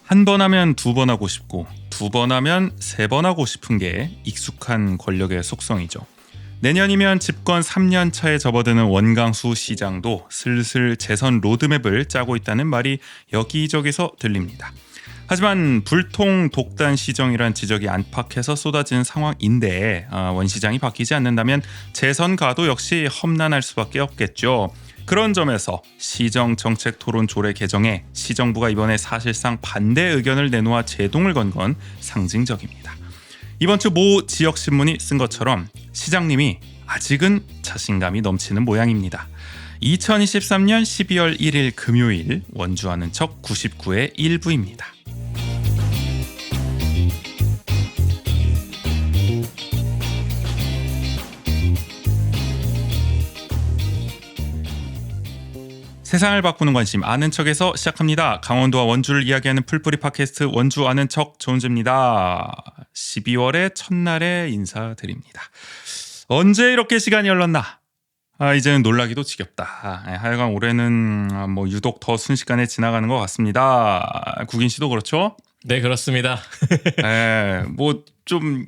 한 번 하면 두 번 하고 싶고 두 번 하면 세 번 하고 싶은 게 익숙한 권력의 속성이죠. 내년이면 집권 3년 차에 접어드는 원광수 시장도 슬슬 재선 로드맵을 짜고 있다는 말이 여기저기서 들립니다. 하지만 불통 독단 시정이란 지적이 안팎에서 쏟아지는 상황인데 원 시장이 바뀌지 않는다면 재선 가도 역시 험난할 수밖에 없겠죠. 그런 점에서 시정정책토론 조례 개정에 시정부가 이번에 사실상 반대 의견을 내놓아 제동을 건 건 상징적입니다. 이번 주 모 지역신문이 쓴 것처럼 시장님이 아직은 자신감이 넘치는 모양입니다. 2023년 12월 1일 금요일 원주 아는 척 99의 일부입니다. 세상을 바꾸는 관심 아는 척에서 시작합니다. 강원도와 원주를 이야기하는 풀뿌리 팟캐스트 원주 아는 척 존즈입니다. 12월의 첫날에 인사드립니다. 언제 이렇게 시간이 흘렀나? 이제는 놀라기도 지겹다. 하여간 올해는 유독 더 순식간에 지나가는 것 같습니다. 국인 씨도 그렇죠? 네, 그렇습니다. 좀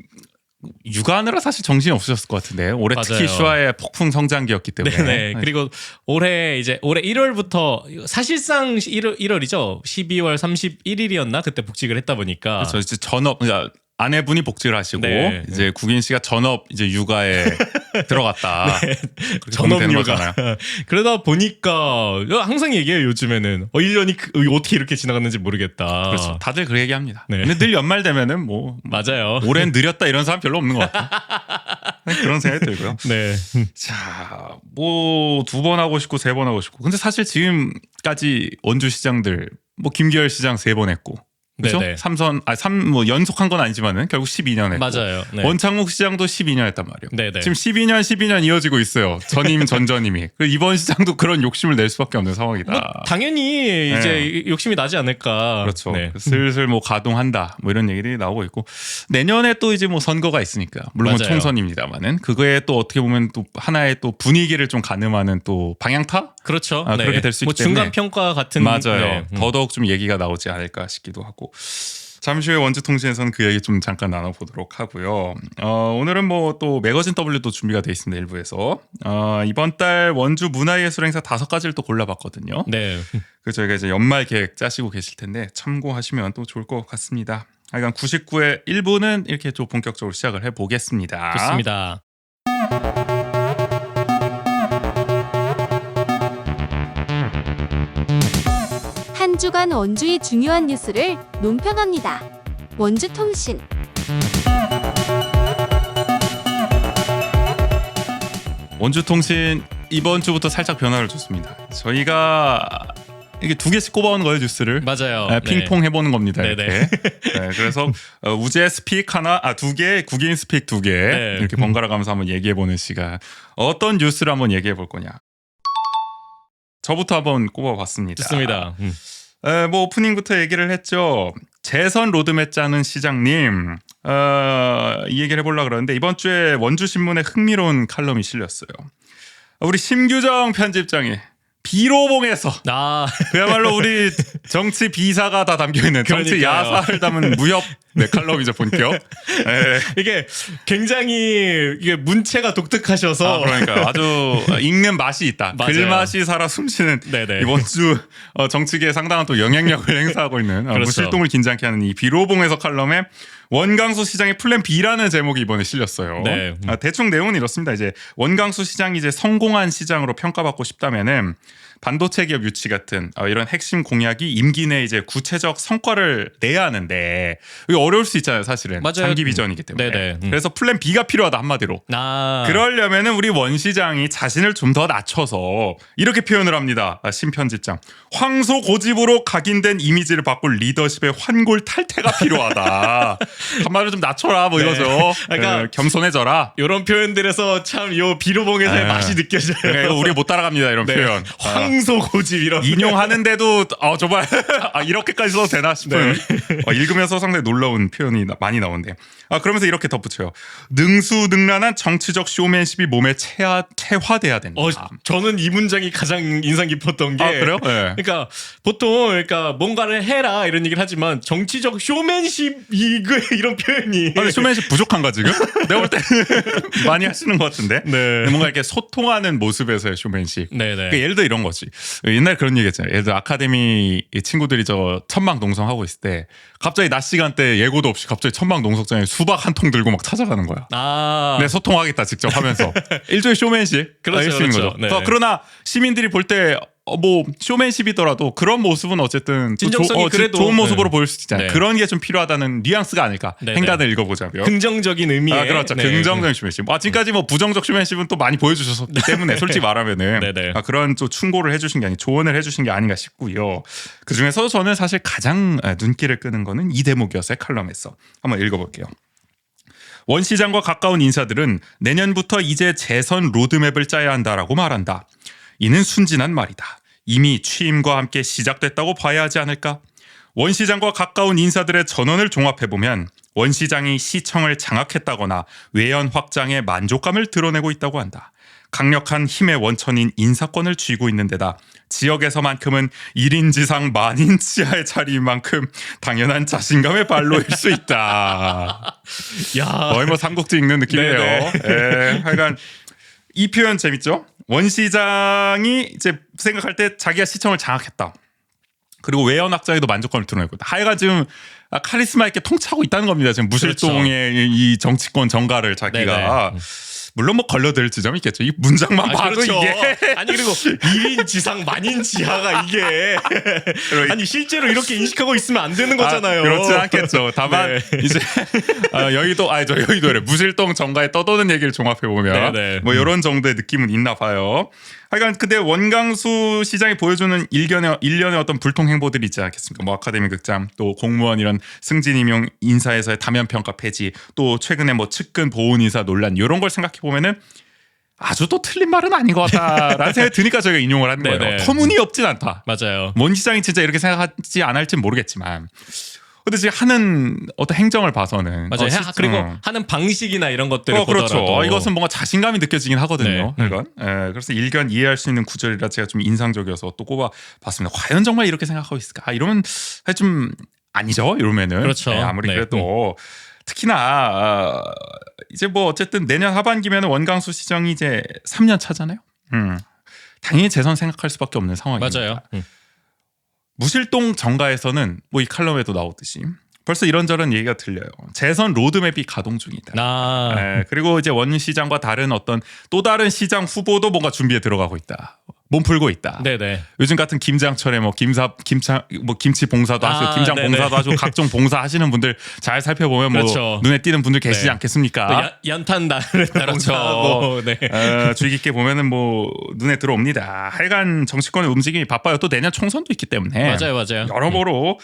육아하느라 사실 정신이 없으셨을 것 같은데 올해 맞아요. 특히 슈아의 폭풍 성장기였기 때문에. 네. 그리고 올해 1월부터 사실상 1월이죠. 12월 31일이었나 그때 복직을 했다 보니까. 그렇죠. 이제 전업 아내분이 복직을 하시고 네. 이제 국인 씨가 전업 이제 육아에 들어갔다. 네. 전업 전업 육아. 그러다 보니까 항상 얘기해요. 요즘에는 1년이 어떻게 이렇게 지나갔는지 모르겠다. 그렇죠. 다들 그 얘기합니다. 네. 근데 늘 연말 되면은 맞아요. 올해는 느렸다 이런 사람 별로 없는 것 같아요. 그런 생각이 들고요. 네. 자, 두 번 하고 싶고 세 번 하고 싶고. 근데 사실 지금까지 원주 시장들 김기열 시장 3번 했고. 그렇죠? 네네. 연속한 건 아니지만은 결국 12년 했고. 맞아요. 네. 원창욱 시장도 12년 했단 말이에요. 네네. 지금 12년 이어지고 있어요. 전임 전전임이. 이번 시장도 그런 욕심을 낼 수밖에 없는 상황이다. 당연히 이제 욕심이 나지 않을까. 그렇죠. 네. 슬슬 가동한다. 이런 얘기들이 나오고 있고 내년에 또 이제 선거가 있으니까 물론 맞아요. 총선입니다만은 그거에 또 어떻게 보면 또 하나의 또 분위기를 좀 가늠하는 또 방향타? 그렇죠. 그렇게 될 수 있기 때문에 중간 평가 같은. 맞아요. 네. 더더욱 좀 얘기가 나오지 않을까 싶기도 하고. 잠시 후에 원주통신에서는 그 얘기 좀 잠깐 나눠보도록 하고요. 오늘은 또 매거진 W도 준비가 돼 있습니다. 일부에서 이번 달 원주 문화예술 행사 5가지를 또 골라봤거든요. 네. 그 저희가 이제 연말 계획 짜시고 계실 텐데 참고하시면 또 좋을 것 같습니다. 하여간 99의 1부는 이렇게 좀 본격적으로 시작을 해보겠습니다. 좋습니다. 한 주간 원주의 중요한 뉴스를 논평합니다. 원주통신. 원주통신 이번 주부터 살짝 변화를 줬습니다. 저희가 이게 2개씩 꼽아오는 거예요, 뉴스를. 맞아요. 핑퐁 해보는 겁니다. 네네. 이렇게. 네, 그래서 우재 스픽 하나, 2개, 국인 스픽 2개 네. 이렇게 번갈아 가면서 한번 얘기해보는 시간. 어떤 뉴스를 한번 얘기해볼 거냐. 저부터 한번 꼽아봤습니다. 좋습니다. 오프닝부터 얘기를 했죠. 재선 로드맵 짜는 시장님. 이 얘기를 해보려고 그러는데 이번 주에 원주신문에 흥미로운 칼럼이 실렸어요. 우리 심규정 편집장이 비로봉에서 그야말로 우리 정치 비사가 다 담겨있는 정치 야사를 담은 무협 칼럼이죠, 본격. 네. 이게 굉장히 문체가 독특하셔서 그러니까 아주 읽는 맛이 있다. 글맛이 살아 숨쉬는 이번 주 정치계에 상당한 또 영향력을 행사하고 있는 그렇죠. 무실동을 긴장케 하는 이 비로봉에서 칼럼에 원광수 시장의 플랜 B라는 제목이 이번에 실렸어요. 네. 대충 내용은 이렇습니다. 이제 원광수 시장이 이제 성공한 시장으로 평가받고 싶다면은 반도체 기업 유치 같은 이런 핵심 공약이 임기 내에 이제 구체적 성과를 내야 하는데 이게 어려울 수 있잖아요, 사실은. 맞아요. 장기 비전이기 때문에. 네네. 그래서 플랜 B가 필요하다, 한마디로. 그러려면은 우리 원 시장이 자신을 좀 더 낮춰서 이렇게 표현을 합니다. 신 편집장. 황소 고집으로 각인된 이미지를 바꿀 리더십의 환골 탈퇴가 필요하다. 한마디로 좀 낮춰라 이거죠. 그러니까 겸손해져라. 이런 표현들에서 참 요 비로봉에서의 맛이 느껴져요. 이거 우리 못 따라갑니다, 이런 표현. 성소 고집 이런 인용하는데도 정말 이렇게까지 써도 되나 싶은 읽으면서 상당히 놀라운 표현이 많이 나오는데 그러면서 이렇게 덧붙여요. 능수능란한 정치적 쇼맨십이 몸에 체화돼야 된다. 저는 이 문장이 가장 인상 깊었던 게 그래요? 네. 그러니까 보통 뭔가를 해라 이런 얘기를 하지만 정치적 쇼맨십 이런 표현이 근데 쇼맨십 부족한가 지금? 내가 볼 때 많이 하시는 것 같은데 뭔가 이렇게 소통하는 모습에서의 쇼맨십. 그러니까 예를 들어 이런 거지. 옛날에 그런 얘기 했잖아요. 예를 들어 아카데미 친구들이 천막농성하고 있을 때 갑자기 낮 시간대 예고도 없이 갑자기 천막농성장에 수박 한 통 들고 막 찾아가는 거야. 내 소통하겠다 직접 하면서 일종의 쇼맨십. 그렇죠. 거죠. 그러나 시민들이 볼 때 뭐 쇼맨십이더라도 그런 모습은 어쨌든 진정성이 그래도 좋은 모습으로 보일 수 있잖아요. 네. 그런 게 좀 필요하다는 뉘앙스가 아닐까. 행간을 읽어보자면 긍정적인 의미의 그렇죠. 긍정적인 쇼맨십. 지금까지 뭐 부정적 쇼맨십은 또 많이 보여주셨기 때문에 솔직히 말하면은 그런 좀 충고를 해주신 게 아니 조언을 해주신 게 아닌가 싶고요. 그 중에서 저는 사실 가장 눈길을 끄는 거는 이 대목이었어요. 칼럼에서 한번 읽어볼게요. 원 시장과 가까운 인사들은 내년부터 이제 재선 로드맵을 짜야 한다라고 말한다. 이는 순진한 말이다. 이미 취임과 함께 시작됐다고 봐야 하지 않을까? 원 시장과 가까운 인사들의 전원을 종합해보면 원 시장이 시청을 장악했다거나 외연 확장에 만족감을 드러내고 있다고 한다. 강력한 힘의 원천인 인사권을 쥐고 있는 데다 지역에서만큼은 1인 지상 만인 치하의 자리인 만큼 당연한 자신감의 발로일 수 있다. 거의 뭐 삼국지 읽는 느낌이에요. 하여간 이 표현 재밌죠? 원 시장이 이제 생각할 때 자기가 시청을 장악했다. 그리고 외연 확장에도 만족감을 드러내고 있다. 하여간 지금 카리스마 있게 통치하고 있다는 겁니다. 지금 무실동의 이 정치권 정가를 자기가. 물론 뭐 걸려들 지점이 있겠죠. 이 문장만 봐도 그렇죠. 이게 아니 그리고 1인 지상 만인 지하가 이게 아니 실제로 이렇게 인식하고 있으면 안 되는 거잖아요. 그렇지 않겠죠. 다만 이제 여의도래 무실동 정가에 떠도는 얘기를 종합해 보면 뭐 이런 정도의 느낌은 있나 봐요. 하여간 근데 원광수 시장이 보여주는 일련의 어떤 불통 행보들이 있지 않겠습니까? 뭐 아카데미 극장, 또 공무원 이런 승진 임용 인사에서의 다면 평가 폐지, 또 최근에 뭐 측근 보훈 인사 논란 이런 걸 생각해 보면은 아주 또 틀린 말은 아닌 것 같다라는 생각이 드니까 저희가 인용을 하는 거예요. 터무니없진 않다. 맞아요. 원 시장이 진짜 이렇게 생각하지 않을지는 모르겠지만. 근데 지금 하는 어떤 행정을 봐서는 그리고 하는 방식이나 이런 것들을 그렇죠. 보더라도 이것은 뭔가 자신감이 느껴지긴 하거든요. 그래서 일견 이해할 수 있는 구절이라 제가 좀 인상적이어서 또 꼽아봤습니다. 과연 정말 이렇게 생각하고 있을까? 이러면 좀 아니죠. 이러면은 그렇죠. 아무리 그래도 특히나 이제 뭐 어쨌든 내년 하반기면 원광수 시정이 이제 3년 차잖아요. 당연히 재선 생각할 수밖에 없는 상황입니다. 맞아요. 무실동 정가에서는 뭐 이 칼럼에도 나오듯이 벌써 이런저런 얘기가 들려요. 재선 로드맵이 가동 중이다. 그리고 이제 원 시장과 다른 어떤 또 다른 시장 후보도 뭔가 준비에 들어가고 있다. 몸 풀고 있다. 요즘 같은 김장철에 뭐 김치 봉사도 하시고 김장 봉사도 하시고 각종 봉사 하시는 분들 잘 살펴보면 뭐 눈에 띄는 분들 계시지 않겠습니까? 연탄 봉사하고 주의 깊게 보면은 뭐 눈에 들어옵니다. 하여간 정치권의 움직임이 바빠요. 또 내년 총선도 있기 때문에 맞아요. 여러모로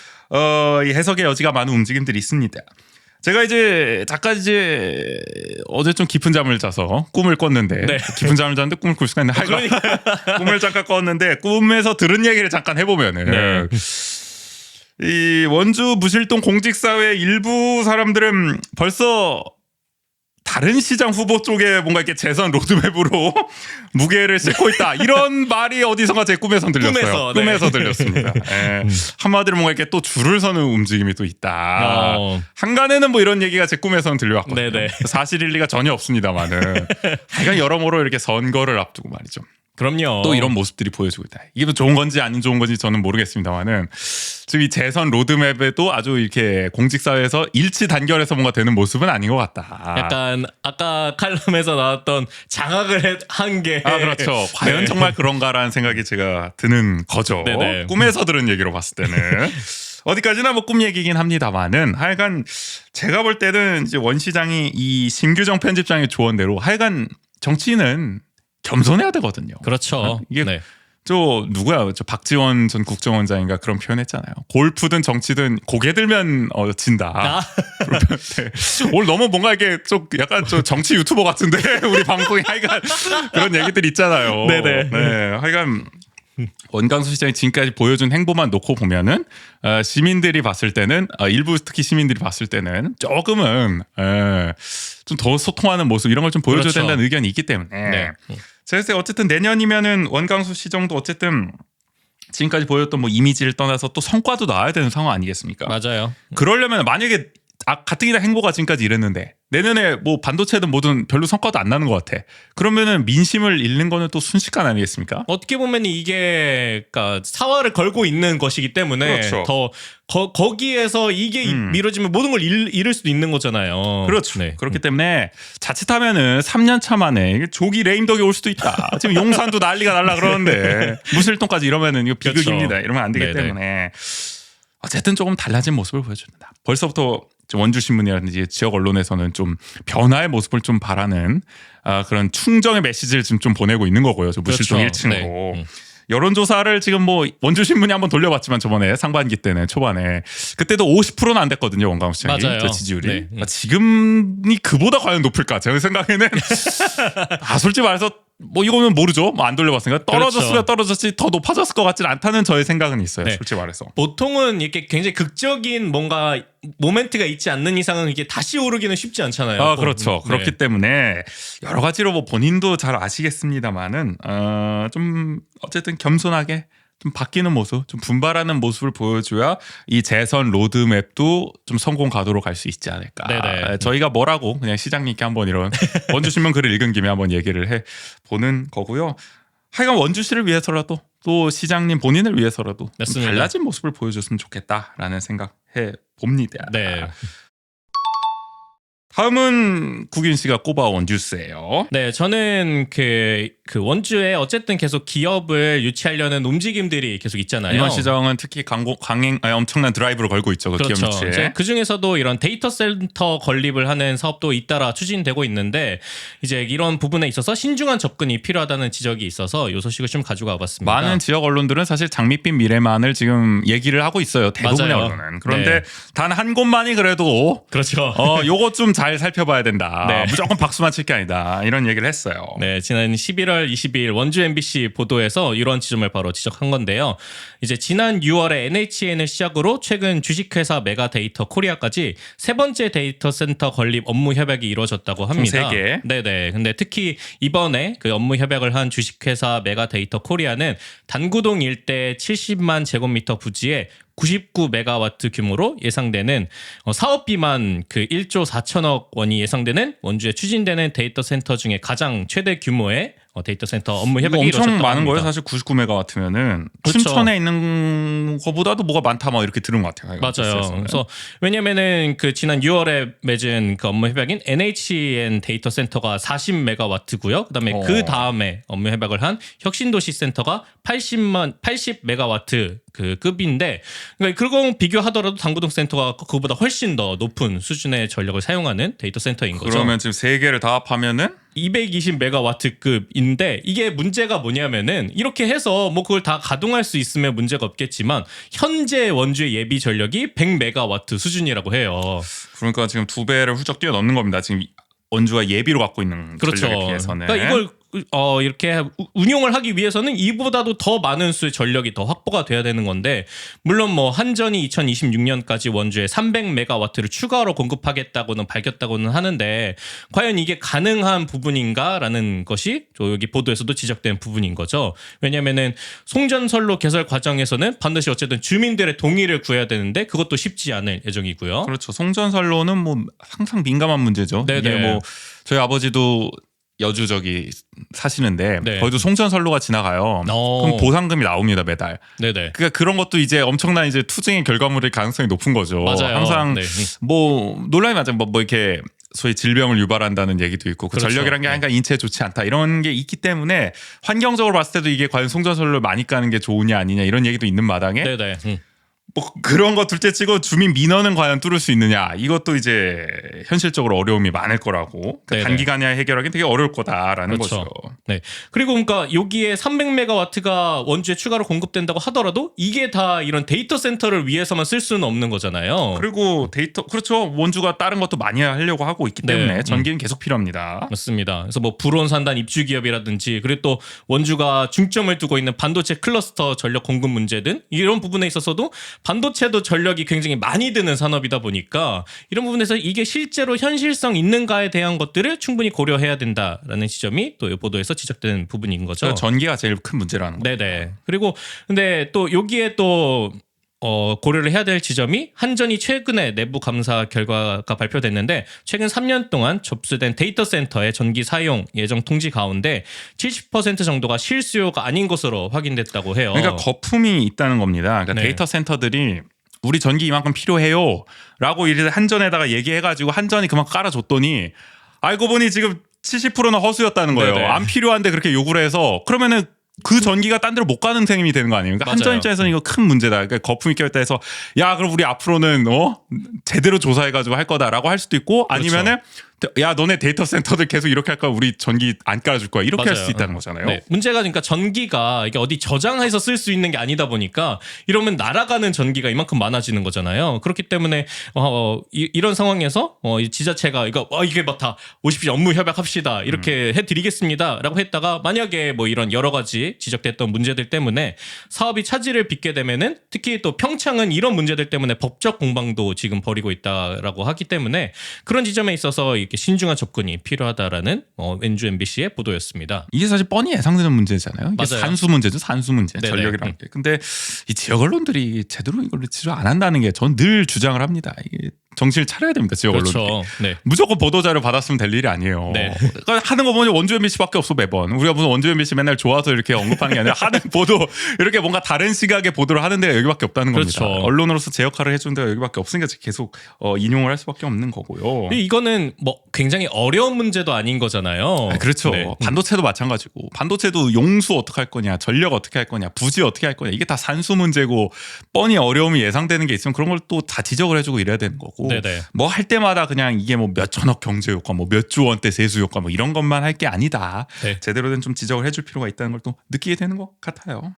이 해석의 여지가 많은 움직임들이 있습니다. 제가 어제 좀 깊은 잠을 자서 꿈을 꿨는데 깊은 잠을 잤는데 꿈을 꿀 수가 있는데 꿈을 잠깐 꿨는데 꿈에서 들은 얘기를 잠깐 해보면은 이 원주 무실동 공직사회 일부 사람들은 벌써 다른 시장 후보 쪽에 뭔가 이렇게 재선 로드맵으로 무게를 싣고 있다. 이런 말이 어디선가 제 꿈에서 들렸어요. 꿈에서 들렸습니다. 한마디로 뭔가 이렇게 또 줄을 서는 움직임이 또 있다. 한간에는 뭐 이런 얘기가 제 꿈에서는 들려왔거든요. 사실일 리가 전혀 없습니다만은. 하여간 여러모로 이렇게 선거를 앞두고 말이죠. 그럼요. 또 이런 모습들이 보여지고 있다. 이게 뭐 좋은 건지 안 좋은 건지 저는 모르겠습니다만은 지금 이 재선 로드맵에도 아주 이렇게 공직사회에서 일치 단결해서 뭔가 되는 모습은 아닌 것 같다. 약간 아까 칼럼에서 나왔던 장악을 한 게 그렇죠. 과연 정말 그런가라는 생각이 제가 드는 거죠. 꿈에서 들은 얘기로 봤을 때는. 어디까지나 뭐 꿈 얘기긴 합니다만은 하여간 제가 볼 때는 이제 원 시장이 이 심규정 편집장의 조언대로 하여간 정치인은 겸손해야 되거든요. 그렇죠. 이게 누구야? 박지원 전 국정원장인가 그런 표현했잖아요. 골프든 정치든 고개 들면 진다. 오늘 너무 뭔가 이게 좀 약간 좀 정치 유튜버 같은데 우리 방송에 하여간 그런 얘기들 있잖아요. 하여간 원광수 시장이 지금까지 보여준 행보만 놓고 보면은 시민들이 봤을 때는 일부 특히 시민들이 봤을 때는 조금은 좀 더 소통하는 모습 이런 걸 좀 보여줘야 그렇죠. 된다는 의견이 있기 때문에 네. 그래서 어쨌든 내년이면은 원광수 시정도 어쨌든 지금까지 보였던 뭐 이미지를 떠나서 또 성과도 나와야 되는 상황 아니겠습니까? 맞아요. 그러려면 만약에 가뜩이나 행보가 지금까지 이랬는데 내년에 뭐 반도체든 뭐든 별로 성과도 안 나는 것 같아. 그러면은 민심을 잃는 거는 또 순식간 아니겠습니까? 어떻게 보면 이게 그러니까 사활을 걸고 있는 것이기 때문에 그렇죠. 더 거기에서 이게 미뤄지면 모든 걸 잃을 수도 있는 거잖아요. 그렇죠. 네. 그렇기 때문에 자칫하면은 3년 차 만에 조기 레임덕이 올 수도 있다. 지금 용산도 난리가 날라 그러는데 무실동까지 이러면은 이거 비극입니다. 그렇죠. 이러면 안 되기 네네. 때문에 어쨌든 조금 달라진 모습을 보여준다. 벌써부터 원주 신문이라든지 지역 언론에서는 좀 변화의 모습을 좀 바라는 그런 충정의 메시지를 지금 좀 보내고 있는 거고요. 저 무실동 그렇죠. 1층으로. 네. 여론조사를 지금 뭐 원주 신문이 한번 돌려봤지만 저번에 상반기 때는 초반에 그때도 50%는 안 됐거든요. 원광수 시장이 맞아요. 저 지지율이. 네. 그러니까 지금이 그보다 과연 높을까? 제 생각에는 솔직히 말해서 뭐 이거는 모르죠. 뭐 안 돌려봤으니까 떨어졌으면 그렇죠. 떨어졌지 더 높아졌을 것 같지는 않다는 저의 생각은 있어요. 네. 솔직히 말해서. 보통은 이렇게 굉장히 극적인 뭔가 모멘트가 있지 않는 이상은 이게 다시 오르기는 쉽지 않잖아요. 그렇죠. 네. 그렇기 때문에 여러 가지로 뭐 본인도 잘 아시겠습니다만은 좀 어쨌든 겸손하게 좀 바뀌는 모습, 좀 분발하는 모습을 보여줘야 이 재선 로드맵도 좀 성공 가도로 갈 수 있지 않을까. 네네. 저희가 뭐라고 그냥 시장님께 한번 이런 원주신문 글을 읽은 김에 한번 얘기를 해 보는 거고요. 하여간 원주시를 위해서라도 또 시장님 본인을 위해서라도 좀 맞습니다. 달라진 모습을 보여줬으면 좋겠다라는 생각해 봅니다. 네. 다음은 국윤 씨가 꼽아온 뉴스예요. 네, 저는 그 원주에 어쨌든 계속 기업을 유치하려는 움직임들이 계속 있잖아요. 이번 시정은 특히 엄청난 드라이브를 걸고 있죠. 그 기업 그렇죠. 유치에. 그 중에서도 이런 데이터 센터 건립을 하는 사업도 잇따라 추진되고 있는데 이제 이런 부분에 있어서 신중한 접근이 필요하다는 지적이 있어서 이 소식을 좀 가지고 와봤습니다. 많은 지역 언론들은 사실 장밋빛 미래만을 지금 얘기를 하고 있어요. 대부분의 맞아요. 언론은. 그런데 네. 단 한 곳만이 그래도 그렇죠. 요거 좀 잘 살펴봐야 된다. 네. 무조건 박수만 칠 게 아니다. 이런 얘기를 했어요. 네, 지난 11월 22일 원주 MBC 보도에서 이런 지점을 바로 지적한 건데요. 이제 지난 6월에 NHN을 시작으로 최근 주식회사 메가데이터 코리아까지 세 번째 데이터 센터 건립 업무 협약이 이루어졌다고 합니다. 총 3개. 네네. 근데 특히 이번에 그 업무 협약을 한 주식회사 메가데이터 코리아는 단구동 일대 70만 제곱미터 부지에 99메가와트 규모로 예상되는 사업비만 그 1조 4천억 원이 예상되는 원주에 추진되는 데이터 센터 중에 가장 최대 규모의 데이터 센터 업무 이거 협약이 엄청 이루어졌다고 많은 합니다. 거예요. 사실 99메가와트면은 그렇죠. 춘천에 있는 거보다도 뭐가 많다 막 이렇게 들은 것 같아요. 맞아요. 뉴스에서는. 그래서 왜냐면은 그 지난 6월에 맺은 그 업무 협약인 NHN 데이터 센터가 40메가와트고요. 그다음에 그 다음에 업무 협약을 한 혁신도시 센터가 80메가와트 그 급인데 그러니까 그거 비교하더라도 당구동 센터가 그거보다 훨씬 더 높은 수준의 전력을 사용하는 데이터 센터인 거죠. 그러면 지금 세 개를 다 합하면은 220메가와트급인데 이게 문제가 뭐냐면은 이렇게 해서 뭐 그걸 다 가동할 수 있으면 문제가 없겠지만 현재 원주의 예비 전력이 100메가와트 수준이라고 해요. 그러니까 지금 2배를 훌쩍 뛰어넘는 겁니다. 지금 원주가 예비로 갖고 있는 그렇죠. 전력에 비해서는. 그러니까 이걸 이렇게 운용을 하기 위해서는 이보다도 더 많은 수의 전력이 더 확보가 돼야 되는 건데 물론 뭐 한전이 2026년까지 원주에 300메가와트를 추가로 공급하겠다고는 밝혔다고는 하는데 과연 이게 가능한 부분인가라는 것이 여기 보도에서도 지적된 부분인 거죠. 왜냐면은 송전선로 개설 과정에서는 반드시 어쨌든 주민들의 동의를 구해야 되는데 그것도 쉽지 않을 예정이고요. 그렇죠. 송전선로는 뭐 항상 민감한 문제죠. 네네. 이게 뭐 저희 아버지도 여주 저기 사시는데 네. 거기도 송전선로가 지나가요. 그럼 보상금이 나옵니다 매달. 네네. 그러니까 그런 것도 이제 엄청난 이제 투쟁의 결과물일 가능성이 높은 거죠. 맞아요. 항상 네. 뭐 논란이 맞아요. 뭐 이렇게 소위 질병을 유발한다는 얘기도 있고 그 그렇죠. 전력이란 게 항상 인체에 좋지 않다 이런 게 있기 때문에 환경적으로 봤을 때도 이게 과연 송전선로를 많이 까는 게 좋으냐 아니냐 이런 얘기도 있는 마당에 네네. 뭐 그런 거 둘째치고 주민 민원은 과연 뚫을 수 있느냐 이것도 이제 현실적으로 어려움이 많을 거라고 그러니까 단기간에 해결하기 되게 어려울 거다라는 그렇죠. 거죠. 네. 그리고 그러니까 여기에 300메가와트가 원주에 추가로 공급된다고 하더라도 이게 다 이런 데이터 센터를 위해서만 쓸 수는 없는 거잖아요. 그리고 데이터 그렇죠. 원주가 다른 것도 많이 하려고 하고 있기 때문에 전기는 계속 필요합니다. 맞습니다. 그래서 뭐 불온 산단 입주 기업이라든지 그리고 또 원주가 중점을 두고 있는 반도체 클러스터 전력 공급 문제 등 이런 부분에 있어서도 반도체도 전력이 굉장히 많이 드는 산업이다 보니까 이런 부분에서 이게 실제로 현실성 있는가에 대한 것들을 충분히 고려해야 된다라는 지점이 또 이 보도에서 지적되는 부분인 거죠. 전기가 제일 큰 문제라는 거죠. 네네. 그리고 근데 또 여기에 또 고려를 해야 될 지점이 한전이 최근에 내부 감사 결과가 발표됐는데 최근 3년 동안 접수된 데이터 센터의 전기 사용 예정 통지 가운데 70% 정도가 실수요가 아닌 것으로 확인됐다고 해요. 그러니까 거품이 있다는 겁니다. 그러니까 네. 데이터 센터들이 우리 전기 이만큼 필요해요 라고 이제 한전에다가 얘기해가지고 한전이 그만 깔아줬더니 알고 보니 지금 70%는 허수였다는 거예요. 네네. 안 필요한데 그렇게 요구를 해서 그러면은 그 전기가 딴 데로 못 가는 셈이 되는 거 아닙니까? 맞아요. 한전 입장에서는 이거 큰 문제다. 그러니까 거품이 껴있다 해서 야 그럼 우리 앞으로는 제대로 조사해가지고 할 거다라고 할 수도 있고 아니면은 야 너네 데이터 센터들 계속 이렇게 할 거야 우리 전기 안 깔아줄 거야 이렇게 할 수 있다는 거잖아요. 네. 문제가 그러니까 전기가 이게 어디 저장해서 쓸 수 있는 게 아니다 보니까 이러면 날아가는 전기가 이만큼 많아지는 거잖아요. 그렇기 때문에 이런 상황에서 이 지자체가 이게 막 다 오십시오 업무 협약합시다 이렇게 해드리겠습니다라고 했다가 만약에 뭐 이런 여러 가지 지적됐던 문제들 때문에 사업이 차질을 빚게 되면은 특히 또 평창은 이런 문제들 때문에 법적 공방도 지금 벌이고 있다라고 하기 때문에 그런 지점에 있어서 이렇게 신중한 접근이 필요하다라는 왼주 MBC의 보도였습니다. 이게 사실 뻔히 예상되는 문제잖아요. 이게 맞아요. 산수 문제죠. 산수 문제. 네네. 전력이란 게. 근데 이 지역 언론들이 제대로 이걸 치료 안 한다는 게 전 늘 주장을 합니다. 이게 정신을 차려야 됩니다. 지역 언론들이. 그렇죠. 네. 무조건 보도자료 받았으면 될 일이 아니에요. 네. 그러니까 하는 거 보면 원주 MBC밖에 없어 매번. 우리가 무슨 원주 MBC 맨날 좋아서 이렇게 언급하는 게 아니라 하는 보도 이렇게 뭔가 다른 시각의 보도를 하는 데가 여기밖에 없다는 겁니다. 그렇죠. 언론으로서 제 역할을 해주는 데가 여기밖에 없으니까 계속 인용을 할 수밖에 없는 거고요. 이거는 뭐 굉장히 어려운 문제도 아닌 거잖아요. 그렇죠. 네. 반도체도 마찬가지고 반도체도 용수 어떻게 할 거냐, 전력 어떻게 할 거냐, 부지 어떻게 할 거냐 이게 다 산수 문제고 뻔히 어려움이 예상되는 게 있으면 그런 걸 또 다 지적을 해주고 이래야 되는 거고 네네. 뭐 할 때마다 그냥 이게 뭐 몇 천억 경제 효과, 뭐 몇 조 원대 세수 효과 뭐 이런 것만 할 게 아니다. 네. 제대로 된 좀 지적을 해줄 필요가 있다는 걸 또 느끼게 되는 것 같아요.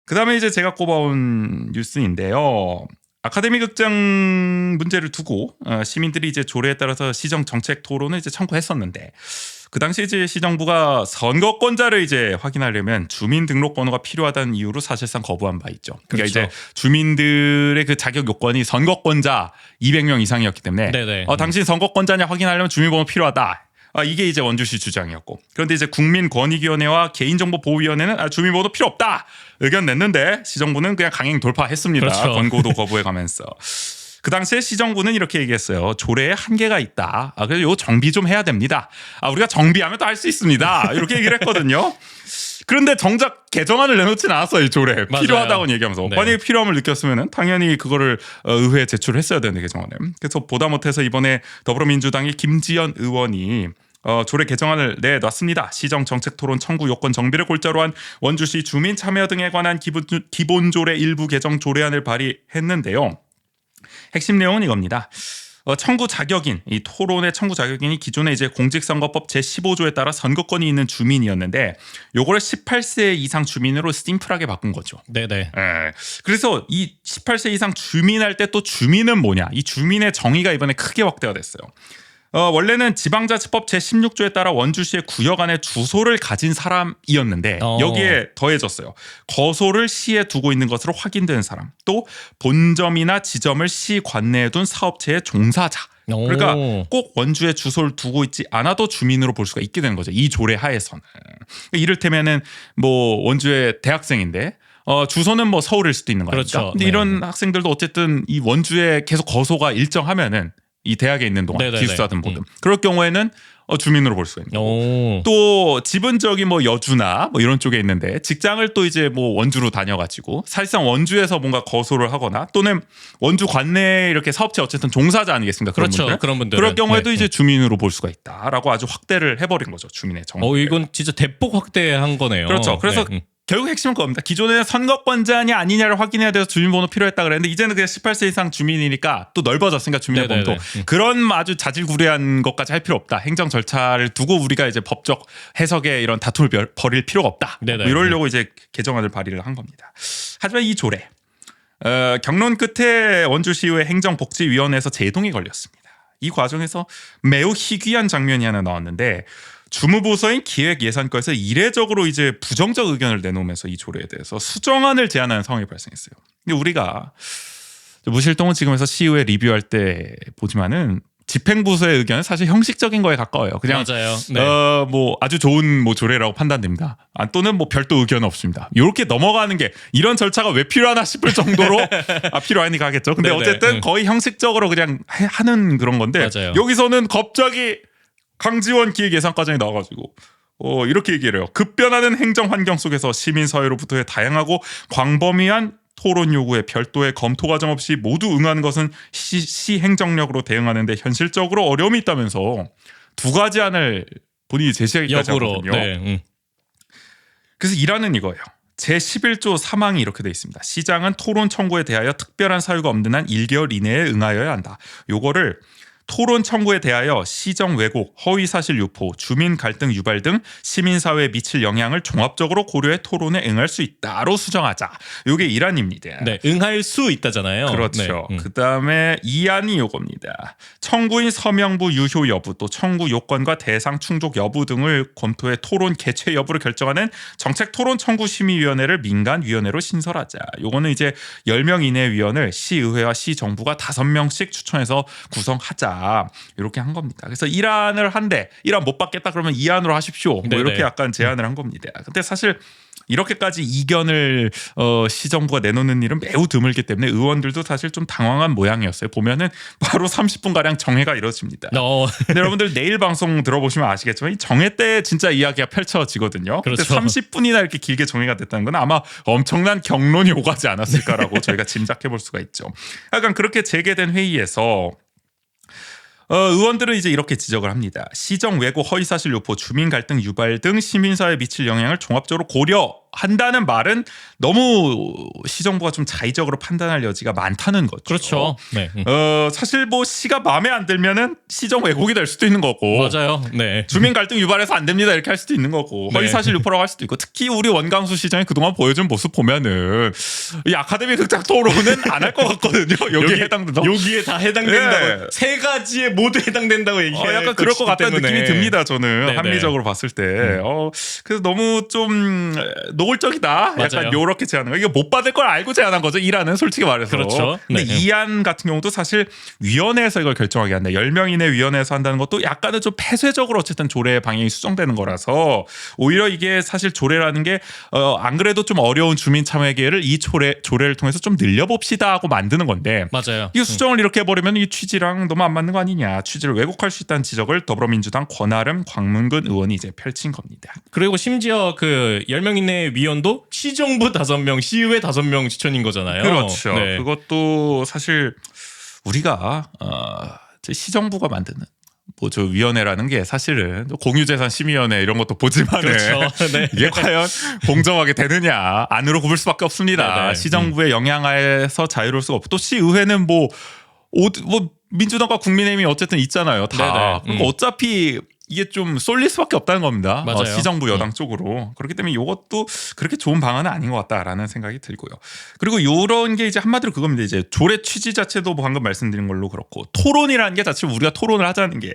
그다음에 이제 제가 꼽아온 뉴스인데요. 아카데미 극장 문제를 두고 시민들이 이제 조례에 따라서 시정 정책 토론을 이제 청구했었는데 그 당시 이제 시정부가 선거권자를 이제 확인하려면 주민등록번호가 필요하다는 이유로 사실상 거부한 바 있죠. 그러니까 그렇죠. 이제 주민들의 그 자격 요건이 선거권자 200명 이상이었기 때문에 네네. 당신 선거권자냐 확인하려면 주민번호 필요하다. 이게 이제 원주시 주장이었고 그런데 이제 국민권익위원회와 개인정보보호위원회는 주민번호 필요 없다 의견 냈는데 시정부는 그냥 강행 돌파했습니다. 그렇죠. 권고도 거부해가면서 그 당시에 시정부는 이렇게 얘기했어요. 조례에 한계가 있다. 그래서 요 정비 좀 해야 됩니다. 우리가 정비하면 또 할 수 있습니다. 이렇게 얘기를 했거든요. 그런데 정작 개정안을 내놓진 않았어요. 이 조례 맞아요. 필요하다고 얘기하면서 네. 만약에 필요함을 느꼈으면 당연히 그거를 의회에 제출을 했어야 되는데 개정안에. 그래서 보다 못해서 이번에 더불어민주당의 김지연 의원이 조례 개정안을 내놨습니다. 시정 정책 토론 청구 요건 정비를 골자로 한 원주시 주민 참여 등에 관한 기본 조례 일부 개정 조례안을 발의했는데요. 핵심 내용은 이겁니다. 청구 자격인 이 토론의 청구 자격인이 기존에 이제 공직선거법 제15조에 따라 선거권이 있는 주민이었는데 요거를 18세 이상 주민으로 심플하게 바꾼 거죠. 네네. 예. 그래서 이 18세 이상 주민할 때 또 주민은 뭐냐? 이 주민의 정의가 이번에 크게 확대가 됐어요. 원래는 지방자치법 제16조에 따라 원주시의 구역 안에 주소를 가진 사람이었는데 여기에 더해졌어요. 거소를 시에 두고 있는 것으로 확인된 사람, 또 본점이나 지점을 시 관내에 둔 사업체의 종사자. 그러니까 꼭 원주에 주소를 두고 있지 않아도 주민으로 볼 수가 있게 되는 거죠. 이 조례 하에서는. 이를테면은 뭐 원주의 대학생인데 주소는 뭐 서울일 수도 있는 거니까. 그렇죠. 근데 네. 이런 학생들도 어쨌든 이 원주에 계속 거소가 일정하면은 이 대학에 있는 동안 네네네. 기숙사든 뭐든 그럴 경우에는 주민으로 볼 수가 있는 거고 또 집은 저기 뭐 여주나 뭐 이런 쪽에 있는데 직장을 또 이제 뭐 원주로 다녀가지고 사실상 원주에서 뭔가 거소를 하거나 또는 원주 관내에 이렇게 사업체 어쨌든 종사자 아니겠습니까? 그런 그렇죠. 분들. 그런 분들. 그럴 경우에도 이제 주민으로 볼 수가 있다라고 아주 확대를 해버린 거죠. 주민의 정의. 이건 진짜 대폭 확대한 거네요. 그렇죠. 그래서 네. 결국 핵심은 그겁니다. 기존에는 선거권자냐 아니냐를 확인해야 돼서 주민번호 필요했다 그랬는데 이제는 그냥 18세 이상 주민이니까 또 넓어졌으니까 주민의 네네네. 범위도 그런 아주 자질구레한 것까지 할 필요 없다. 행정 절차를 두고 우리가 이제 법적 해석에 이런 다툼을 벌일 필요가 없다. 네네. 뭐 이러려고 이제 개정안을 발의를 한 겁니다. 하지만 이 조례 경론 끝에 원주시의회 행정복지위원회에서 제동이 걸렸습니다. 이 과정에서 매우 희귀한 장면이 하나 나왔는데 주무부서인 기획예산과에서 이례적으로 이제 부정적 의견을 내놓으면서 이 조례에 대해서 수정안을 제안하는 상황이 발생했어요. 근데 우리가 무실동은 지금에서 시의회 리뷰할 때 보지만은 집행부서의 의견은 사실 형식적인 거에 가까워요. 그냥 맞아요. 네. 뭐 아주 좋은 뭐 조례라고 판단됩니다. 또는 뭐 별도 의견은 없습니다. 이렇게 넘어가는 게 이런 절차가 왜 필요하나 싶을 정도로 필요하니까 하겠죠. 근데 네네. 어쨌든 거의 형식적으로 그냥 하는 그런 건데 맞아요. 여기서는 갑자기 강지원 기획예산과장이 나와가지고 이렇게 얘기를 해요. 급변하는 행정 환경 속에서 시민사회로부터의 다양하고 광범위한 토론 요구에 별도의 검토 과정 없이 모두 응하는 것은 시 행정력으로 대응하는데 현실적으로 어려움이 있다면서 두 가지 안을 본인이 제시하기까지 역으로. 하거든요. 네. 그래서 일하는 이거예요. 제11조 3항이 이렇게 돼 있습니다. 시장은 토론 청구에 대하여 특별한 사유가 없는 한 1개월 이내에 응하여야 한다. 요거를 토론 청구에 대하여 시정 왜곡, 허위사실 유포, 주민 갈등 유발 등 시민사회에 미칠 영향을 종합적으로 고려해 토론에 응할 수 있다로 수정하자. 요게 1안입니다. 네, 응할 수 있다잖아요. 그렇죠. 네. 그다음에 2안이 요겁니다. 청구인 서명부 유효 여부 또 청구 요건과 대상 충족 여부 등을 검토해 토론 개최 여부를 결정하는 정책 토론 청구 심의위원회를 민간위원회로 신설하자. 요거는 이제 10명 이내 위원을 시의회와 시정부가 5명씩 추천해서 구성하자. 이렇게 한 겁니다. 그래서 1안을 한데 1안 못 받겠다 그러면 2안으로 하십시오. 뭐 네네. 이렇게 약간 제안을 한 겁니다. 근데 사실 이렇게까지 이견을 시정부가 내놓는 일은 매우 드물기 때문에 의원들도 사실 좀 당황한 모양이었어요. 보면은 바로 30분 가량 정회가 이루어집니다. 근데 여러분들 내일 방송 들어보시면 아시겠지만 이 정회 때 진짜 이야기가 펼쳐지거든요. 그렇죠. 근데 30분이나 이렇게 길게 정회가 됐다는 건 아마 엄청난 경론이 오가지 않았을까라고 저희가 짐작해 볼 수가 있죠. 약간 그렇게 재개된 회의에서 의원들은 이제 이렇게 지적을 합니다. 시정 왜곡, 허위사실 유포, 주민 갈등 유발 등 시민사회에 미칠 영향을 종합적으로 고려한다는 말은 너무 시정부가 좀 자의적으로 판단할 여지가 많다는 거죠. 그렇죠. 네. 사실 뭐 시가 마음에 안 들면은 시정 왜곡이 될 수도 있는 거고. 맞아요. 네. 주민 갈등 유발해서 안 됩니다 이렇게 할 수도 있는 거고 네. 허위사실 유포라고 할 수도 있고 특히 우리 원광수 시장이 그동안 보여준 모습 보면은 이 아카데미 극장 토론은 안 할 것 같거든요. 여기에 해당된다고. 여기에 다 해당된다고. 네. 세 가지에 모두 해당된다고 얘기해요. 약간 그럴 것 같다는 느낌이 듭니다. 저는 네네. 합리적으로 봤을 때. 그래서 너무 좀 노골적이다. 약간 맞아요. 요렇게 제안한 거. 이게 못 받을 걸 알고 제안한 거죠. 1안은 솔직히 말해서. 그렇죠. 근데 네. 2안 같은 경우도 사실 위원회에서 이걸 결정하게 한다. 10명 이내 위원회에서 한다는 것도 약간은 좀 폐쇄적으로 어쨌든 조례의 방향이 수정되는 거라서 오히려 이게 사실 조례라는 게 안 그래도 좀 어려운 주민 참여 기회를 이 조례를 통해서 좀 늘려봅시다 하고 만드는 건데 맞아요. 이 수정을 이렇게 해버리면 이 취지랑 너무 안 맞는 거 아니냐. 취지를 왜곡할 수 있다는 지적을 더불어민주당 권아름 광문근 의원이 이제 펼친 겁니다. 그리고 심지어 그 10명 이내 위원도 시정부 5명, 시의회 5명 추천인 거잖아요. 그렇죠. 네. 그것도 사실 우리가 시정부가 만드는 뭐 저 위원회라는 게 사실은 공유재산 심의위원회 이런 것도 보지만은 그렇죠. 네. 이게 과연 공정하게 되느냐 안으로 굽을 수밖에 없습니다. 네네. 시정부의 영향하에서 자유로울 수가 없고 또 시의회는 뭐 민주당과 국민의힘이 어쨌든 있잖아요. 다. 네네. 그러니까 어차피 이게 좀 쏠릴 수밖에 없다는 겁니다. 맞아요. 시정부 여당 쪽으로. 그렇기 때문에 이것도 그렇게 좋은 방안은 아닌 것 같다라는 생각이 들고요. 그리고 이런 게 이제 한마디로 그겁니다. 이제 조례 취지 자체도 뭐 방금 말씀드린 걸로 그렇고 토론이라는 게 자체 우리가 토론을 하자는 게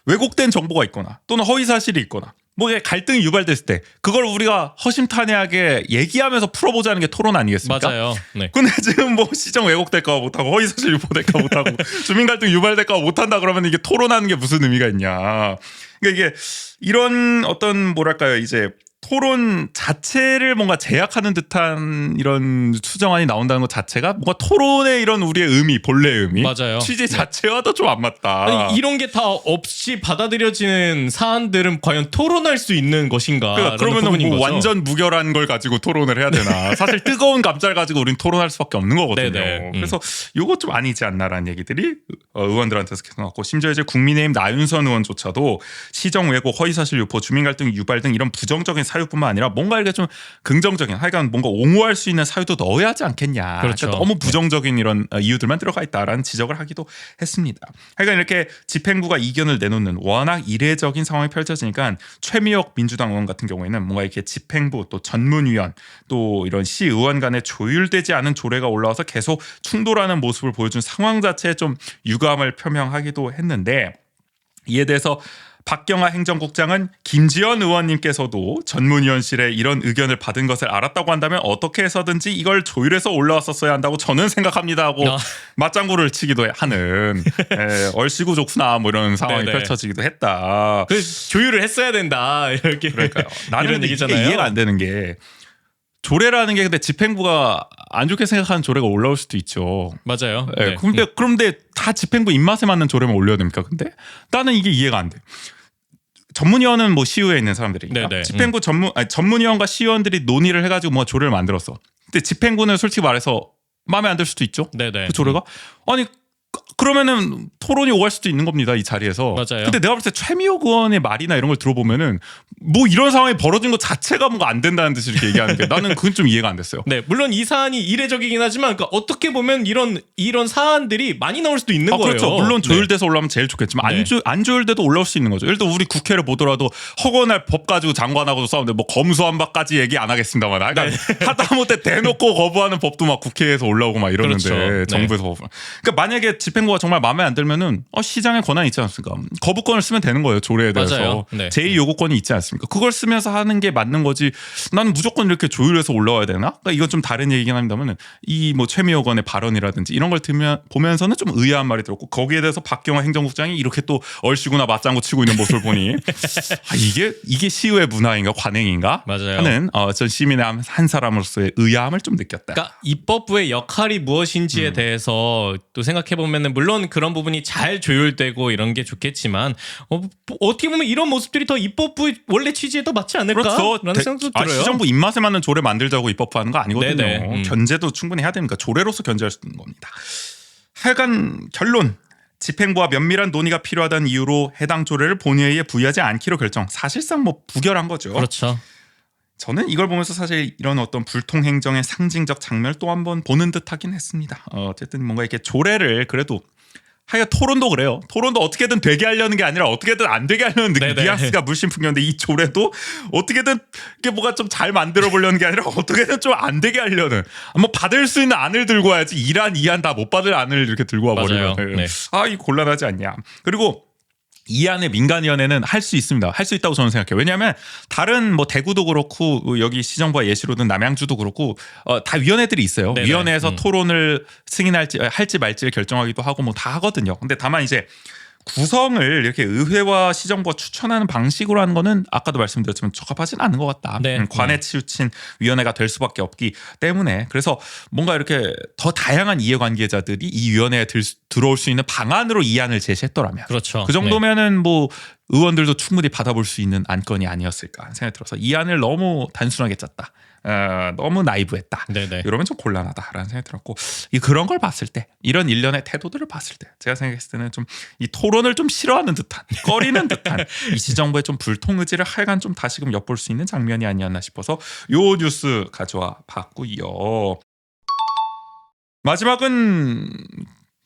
왜곡된 정보가 있거나 또는 허위 사실이 있거나 뭐 갈등이 유발됐을 때 그걸 우리가 허심탄회하게 얘기하면서 풀어보자는 게 토론 아니겠습니까? 맞아요. 네. 근데 지금 뭐 시정 왜곡될까 못하고 허위사실 유포될까 못하고 주민 갈등 유발될까 못한다 그러면 이게 토론하는 게 무슨 의미가 있냐. 그러니까 이게 이런 어떤 뭐랄까요 이제 토론 자체를 뭔가 제약하는 듯한 이런 수정안이 나온다는 것 자체가 뭔가 토론의 이런 우리의 의미, 본래 의미, 맞아요. 취지 자체와도 좀 안 맞다. 아니, 이런 게 다 없이 받아들여지는 사안들은 과연 토론할 수 있는 것인가? 그러면은 뭐 완전 무결한 걸 가지고 토론을 해야 되나? 사실 뜨거운 감자를 가지고 우린 토론할 수밖에 없는 거거든요. 네네. 그래서 이거 좀 아니지 않나라는 얘기들이 의원들한테서 계속 나왔고 심지어 이제 국민의힘 나윤선 의원조차도 시정 왜곡, 허위사실 유포, 주민갈등 유발 등 이런 부정적인 사유뿐만 아니라 뭔가 이렇게 좀 긍정적인 하여간 뭔가 옹호할 수 있는 사유도 넣어야 하지 않겠냐. 그렇죠. 그러니까 너무 부정적인 이런 이유들만 들어가 있다라는 지적을 하기도 했습니다. 하여간 이렇게 집행부가 이견을 내놓는 워낙 이례적인 상황이 펼쳐지니까 최미혁 민주당 의원 같은 경우에는 뭔가 이렇게 집행부 또 전문위원 또 이런 시의원 간에 조율되지 않은 조례가 올라와서 계속 충돌하는 모습을 보여준 상황 자체에 좀 유감을 표명하기도 했는데 이에 대해서 박경하 행정국장은 김지연 의원님께서도 전문위원실에 이런 의견을 받은 것을 알았다고 한다면 어떻게 해서든지 이걸 조율해서 올라왔었어야 한다고 저는 생각합니다 하고 맞장구를 치기도 하는 얼씨구 좋구나 뭐 이런 상황이 네네. 펼쳐지기도 했다. 그 조율을 했어야 된다 이렇게 그러니까요. 나는 이런 이게 얘기잖아요. 이해가 안 되는 게 조례라는 게 근데 집행부가 안 좋게 생각하는 조례가 올라올 수도 있죠. 맞아요. 네. 그런데 다 집행부 입맛에 맞는 조례만 올려야 됩니까? 근데 나는 이게 이해가 안 돼. 전문위원은 뭐 시의회에 있는 사람들이니까 네네. 집행부 전문위원과 시의원들이 논의를 해가지고 뭐 조례를 만들었어. 근데 집행부는 솔직히 말해서 마음에 안 들 수도 있죠. 네네. 그 조례가 아니 그러면은 토론이 오갈 수도 있는 겁니다 이 자리에서. 맞아요. 근데 내가 봤을 때 최미호 의원의 말이나 이런 걸 들어보면은 뭐 이런 상황이 벌어진 것 자체가 뭔가 안 된다는 듯이 이렇게 얘기하는 게 나는 그건 좀 이해가 안 됐어요. 네, 물론 이 사안이 이례적이긴 하지만 그러니까 어떻게 보면 이런 사안들이 많이 나올 수도 있는 거예요. 그렇죠. 물론 조율돼서 올라오면 제일 좋겠지만 네. 안 조율돼도 올라올 수 있는 거죠. 예를 들어 우리 국회를 보더라도 허건할 법 가지고 장관하고도 싸우는데 뭐 검수한 바까지 얘기 안 하겠습니다만 그러니까 하다못해 대놓고 거부하는 법도 막 국회에서 올라오고 막 이러는데 그렇죠. 정부에서 거부. 그러니까 만약에 집행부가 정말 마음에 안 들면은 시장의 권한이 있지 않습니까? 거부권을 쓰면 되는 거예요. 조례에 대해서. 맞아요. 네. 제2 요구권이 있지 않습니까? 그걸 쓰면서 하는 게 맞는 거지. 나는 무조건 이렇게 조율해서 올라와야 되나? 그러니까 이건 좀 다른 얘기긴 합니다만 이 뭐 최미호 의원의 발언이라든지 이런 걸 보면서는 좀 의아한 말이 들었고 거기에 대해서 박경화 행정국장이 이렇게 또 얼씨구나 맞장구 치고 있는 모습을 보니 이게 시의회 문화인가 관행인가 맞아요. 하는 전 시민의 한 사람으로서의 의아함을 좀 느꼈다. 그러니까 입법부의 역할이 무엇인지에 대해서 또 생각해 보면은 물론 그런 부분이 잘 조율되고 이런 게 좋겠지만 어떻게 보면 이런 모습들이 더 입법부의 원래 취지에 더 맞지 않을까? 그렇죠. 라는 생각도 들어요. 시정부 입맛에 맞는 조례 만들자고 입법하는 거 아니거든요. 네네. 견제도 충분히 해야 되니까 조례로서 견제할 수 있는 겁니다. 하여간 결론. 집행부와 면밀한 논의가 필요하다는 이유로 해당 조례를 본회의에 부의하지 않기로 결정. 사실상 뭐 부결한 거죠. 그렇죠. 저는 이걸 보면서 사실 이런 어떤 불통 행정의 상징적 장면을 또 한 번 보는 듯하긴 했습니다. 어쨌든 뭔가 이렇게 조례를 그래도 하여간 토론도 그래요. 토론도 어떻게든 되게 하려는 게 아니라 어떻게든 안 되게 하려는 뉘앙스가 물씬 풍겼는데 이 조례도 어떻게든 이게 뭐가 좀 잘 만들어 보려는 게 아니라 어떻게든 좀 안 되게 하려는 뭐 받을 수 있는 안을 들고 와야지 1안, 2안 다 못 받을 안을 이렇게 들고 와버리면 네. 이거 곤란하지 않냐. 그리고 이 안에 민간위원회는 할 수 있습니다. 할 수 있다고 저는 생각해요. 왜냐하면 다른 뭐 대구도 그렇고 여기 시정부와 예시로든 남양주도 그렇고 다 위원회들이 있어요. 네네. 위원회에서 토론을 할지 말지를 결정하기도 하고 뭐 다 하거든요. 근데 다만 이제 구성을 이렇게 의회와 시정부가 추천하는 방식으로 하는 거는 아까도 말씀드렸지만 적합하진 않은 것 같다. 네. 관에 치우친 위원회가 될 수밖에 없기 때문에 그래서 뭔가 이렇게 더 다양한 이해관계자들이 이 위원회에 들어올 수 있는 방안으로 이 안을 제시했더라면 그렇죠. 그 정도면은 뭐 의원들도 충분히 받아볼 수 있는 안건이 아니었을까 하는 생각이 들어서 이 안을 너무 단순하게 짰다. 너무 나이브했다. 네네. 이러면 좀 곤란하다라는 생각이 들었고 그런 걸 봤을 때 이런 일련의 태도들을 봤을 때 제가 생각했을 때는 좀 이 토론을 좀 싫어하는 듯한 꺼리는 듯한 이 시정부의 좀 불통 의지를 하여간 좀 다시금 엿볼 수 있는 장면이 아니었나 싶어서 요 뉴스 가져와 봤고요. 마지막은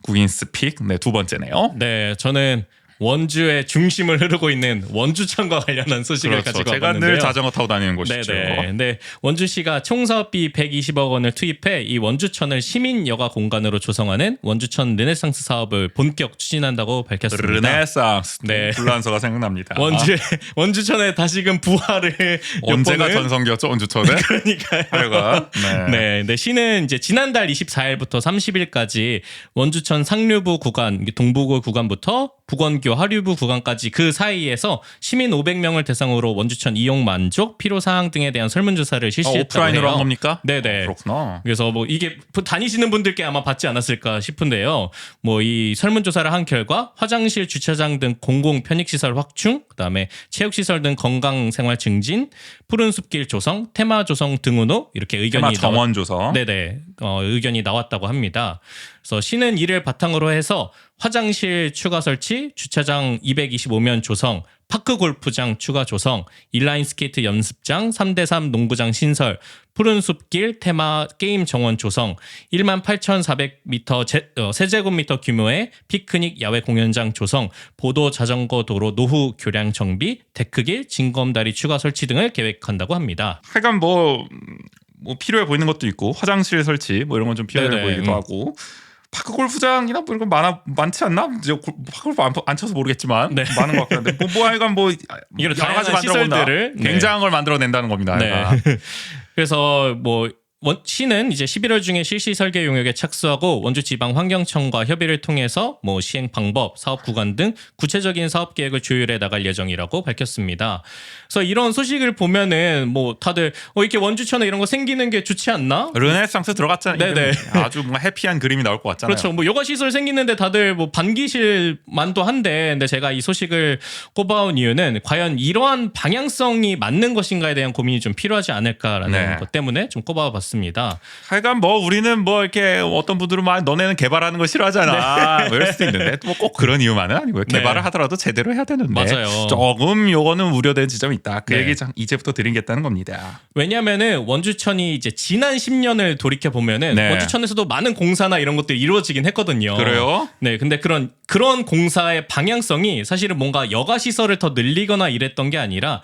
국인 스픽 두 번째네요. 네, 저는 원주의 중심을 흐르고 있는 원주천과 관련한 소식을 그렇죠. 가지고 제가 와봤는데요. 늘 자전거 타고 다니는 곳이죠. 네, 원주시가 총사업비 120억 원을 투입해 이 원주천을 시민 여가 공간으로 조성하는 원주천 르네상스 사업을 본격 추진한다고 밝혔습니다. 르네상스. 네. 불란서가 생각납니다. 원주천의 다시금 부활을 언제가 엿보는 전성기였죠 원주천에? 그러니까요. 하여간 네, 시는 이제 지난달 24일부터 30일까지 원주천 상류부 구간, 동부구 구간부터 북원교 하류부 구간까지 그 사이에서 시민 500명을 대상으로 원주천 이용 만족, 필요 사항 등에 대한 설문조사를 실시했다고 오프라인으로 해요. 한 겁니까? 네네. 그렇구나. 그래서 뭐 이게 다니시는 분들께 아마 받지 않았을까 싶은데요. 뭐 이 설문조사를 한 결과 화장실, 주차장 등 공공 편익시설 확충, 그다음에 체육시설 등 건강생활 증진, 푸른 숲길 조성, 테마 조성 등으로 이렇게 의견이 테마 정원 조성. 네네 의견이 나왔다고 합니다. 그래서 시는 이를 바탕으로 해서 화장실 추가 설치, 주차장 225면 조성, 파크 골프장 추가 조성, 인라인 스케이트 연습장, 3대3 농구장 신설, 푸른 숲길 테마 게임 정원 조성, 18,400m 세제곱미터 규모의 피크닉 야외 공연장 조성, 보도 자전거 도로 노후 교량 정비, 데크길, 징검다리 추가 설치 등을 계획한다고 합니다. 하여간 뭐 필요해 보이는 것도 있고 화장실 설치 뭐 이런 건 좀 필요해 네네. 보이기도 하고 파크 골프장이나 뭐 이런 거 많지 않나? 이제 파크 골프 안 쳐서 모르겠지만 네. 많은 것 같긴 한데 뭐 하여간 뭐 이런 여러 가지 다양한 만들어 본다. 시설들을 네. 굉장한 걸 만들어낸다는 겁니다. 네. 얘가. 그래서 뭐 시는 이제 11월 중에 실시 설계 용역에 착수하고 원주지방환경청과 협의를 통해서 뭐 시행 방법, 사업 구간 등 구체적인 사업 계획을 조율해 나갈 예정이라고 밝혔습니다. 그래서 이런 소식을 보면은 뭐 다들 이렇게 원주천에 이런 거 생기는 게 좋지 않나? 르네상스 들어갔잖아요. 네네. 아주 뭔가 해피한 그림이 나올 것 같잖아요. 그렇죠. 뭐 여가 시설 생기는데 다들 뭐 반기실만도 한데, 근데 제가 이 소식을 꼽아온 이유는 과연 이러한 방향성이 맞는 것인가에 대한 고민이 좀 필요하지 않을까라는 네. 것 때문에 좀 꼽아봤습니다. 하여간 뭐 우리는 뭐 이렇게 어떤 분들은 막 너네는 개발하는 거 싫어하잖아. 뭐 이럴 수도 있는데 뭐 꼭 그런 이유만은 아니고요. 개발을 네. 하더라도 제대로 해야 되는데 맞아요. 조금 요거는 우려되는 지점이 있다. 그 네. 얘기 이제부터 드리겠다는 겁니다. 왜냐면은 원주천이 이제 지난 10년을 돌이켜 보면은 네. 원주천에서도 많은 공사나 이런 것들이 이루어지긴 했거든요. 그래요? 네, 근데 그런 공사의 방향성이 사실은 뭔가 여가 시설을 더 늘리거나 이랬던 게 아니라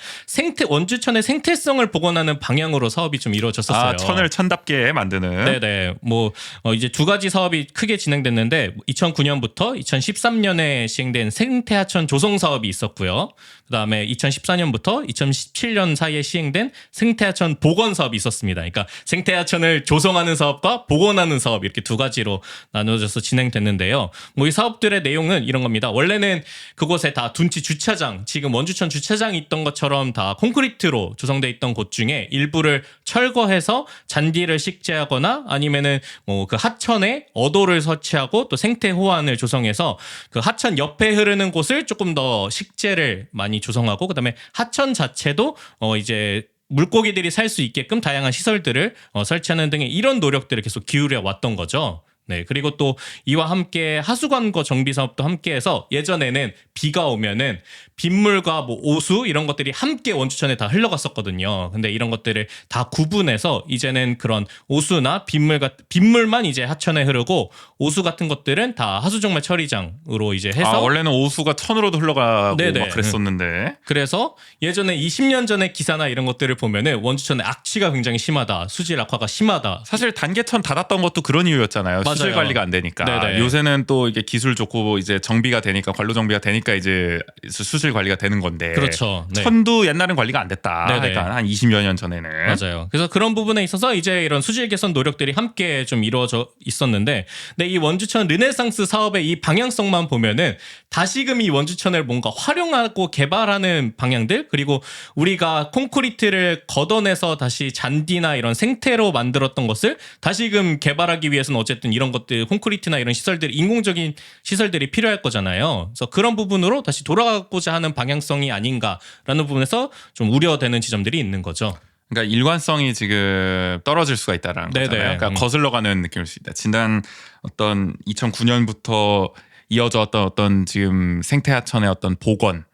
원주천의 생태성을 복원하는 방향으로 사업이 좀 이루어졌었어요. 아, 천을 천답게 만드는. 네네. 뭐 이제 두 가지 사업이 크게 진행됐는데 2009년부터 2013년에 시행된 생태하천 조성 사업이 있었고요. 그다음에 2014년부터 2017년 사이에 시행된 생태하천 복원 사업이 있었습니다. 그러니까 생태하천을 조성하는 사업과 복원하는 사업 이렇게 두 가지로 나눠져서 진행됐는데요. 뭐 이 사업들의 내용은 이런 겁니다. 원래는 그곳에 다 둔치 주차장, 지금 원주천 주차장이 있던 것처럼 다 콘크리트로 조성돼 있던 곳 중에 일부를 철거해서 잔디를 식재하거나 아니면은 뭐 그 하천에 어도를 설치하고 또 생태 호환을 조성해서 그 하천 옆에 흐르는 곳을 조금 더 식재를 많이 조성하고, 그다음에 하천 자체도 이제 물고기들이 살 수 있게끔 다양한 시설들을 설치하는 등의 이런 노력들을 계속 기울여 왔던 거죠. 네, 그리고 또 이와 함께 하수관거 정비 사업도 함께해서 예전에는 비가 오면은 빗물과 뭐 오수 이런 것들이 함께 원주천에 다 흘러갔었거든요. 근데 이런 것들을 다 구분해서 이제는 그런 오수나 빗물만 이제 하천에 흐르고 오수 같은 것들은 다 하수종말 처리장으로 이제 해서 원래는 오수가 천으로도 흘러가고 네네. 막 그랬었는데. 그래서 예전에 20년 전의 기사나 이런 것들을 보면은 원주천의 악취가 굉장히 심하다, 수질 악화가 심하다. 사실 단계천 닫았던 것도 그런 이유였잖아요. 맞아요. 수질 관리가 안 되니까. 네네. 요새는 또 이게 기술 좋고 이제 정비가 되니까 관로 정비가 되니까 이제 수질 관리가 되는 건데. 그렇죠. 네. 천도 옛날엔 관리가 안 됐다. 네네. 그러니까 한 20여 년 전에는. 맞아요. 그래서 그런 부분에 있어서 이제 이런 수질 개선 노력들이 함께 좀 이루어져 있었는데, 근데 이 원주천 르네상스 사업의 이 방향성만 보면은 다시금 이 원주천을 뭔가 활용하고 개발하는 방향들, 그리고 우리가 콘크리트를 걷어내서 다시 잔디나 이런 생태로 만들었던 것을 다시금 개발하기 위해서는 어쨌든 이런 것들 콘크리트나 이런 시설들이 인공적인 시설들이 필요할 거잖아요. 그래서 그런 부분으로 다시 돌아가고자 하는 방향성이 아닌가라는 부분에서 좀 우려되는 지점들이 있는 거죠. 그러니까 일관성이 지금 떨어질 수가 있다라는 네네. 거잖아요. 그러니까 거슬러가는 느낌일 수 있다. 지난 어떤 2009년부터 이어져 왔던 어떤 지금 생태하천의 어떤 복원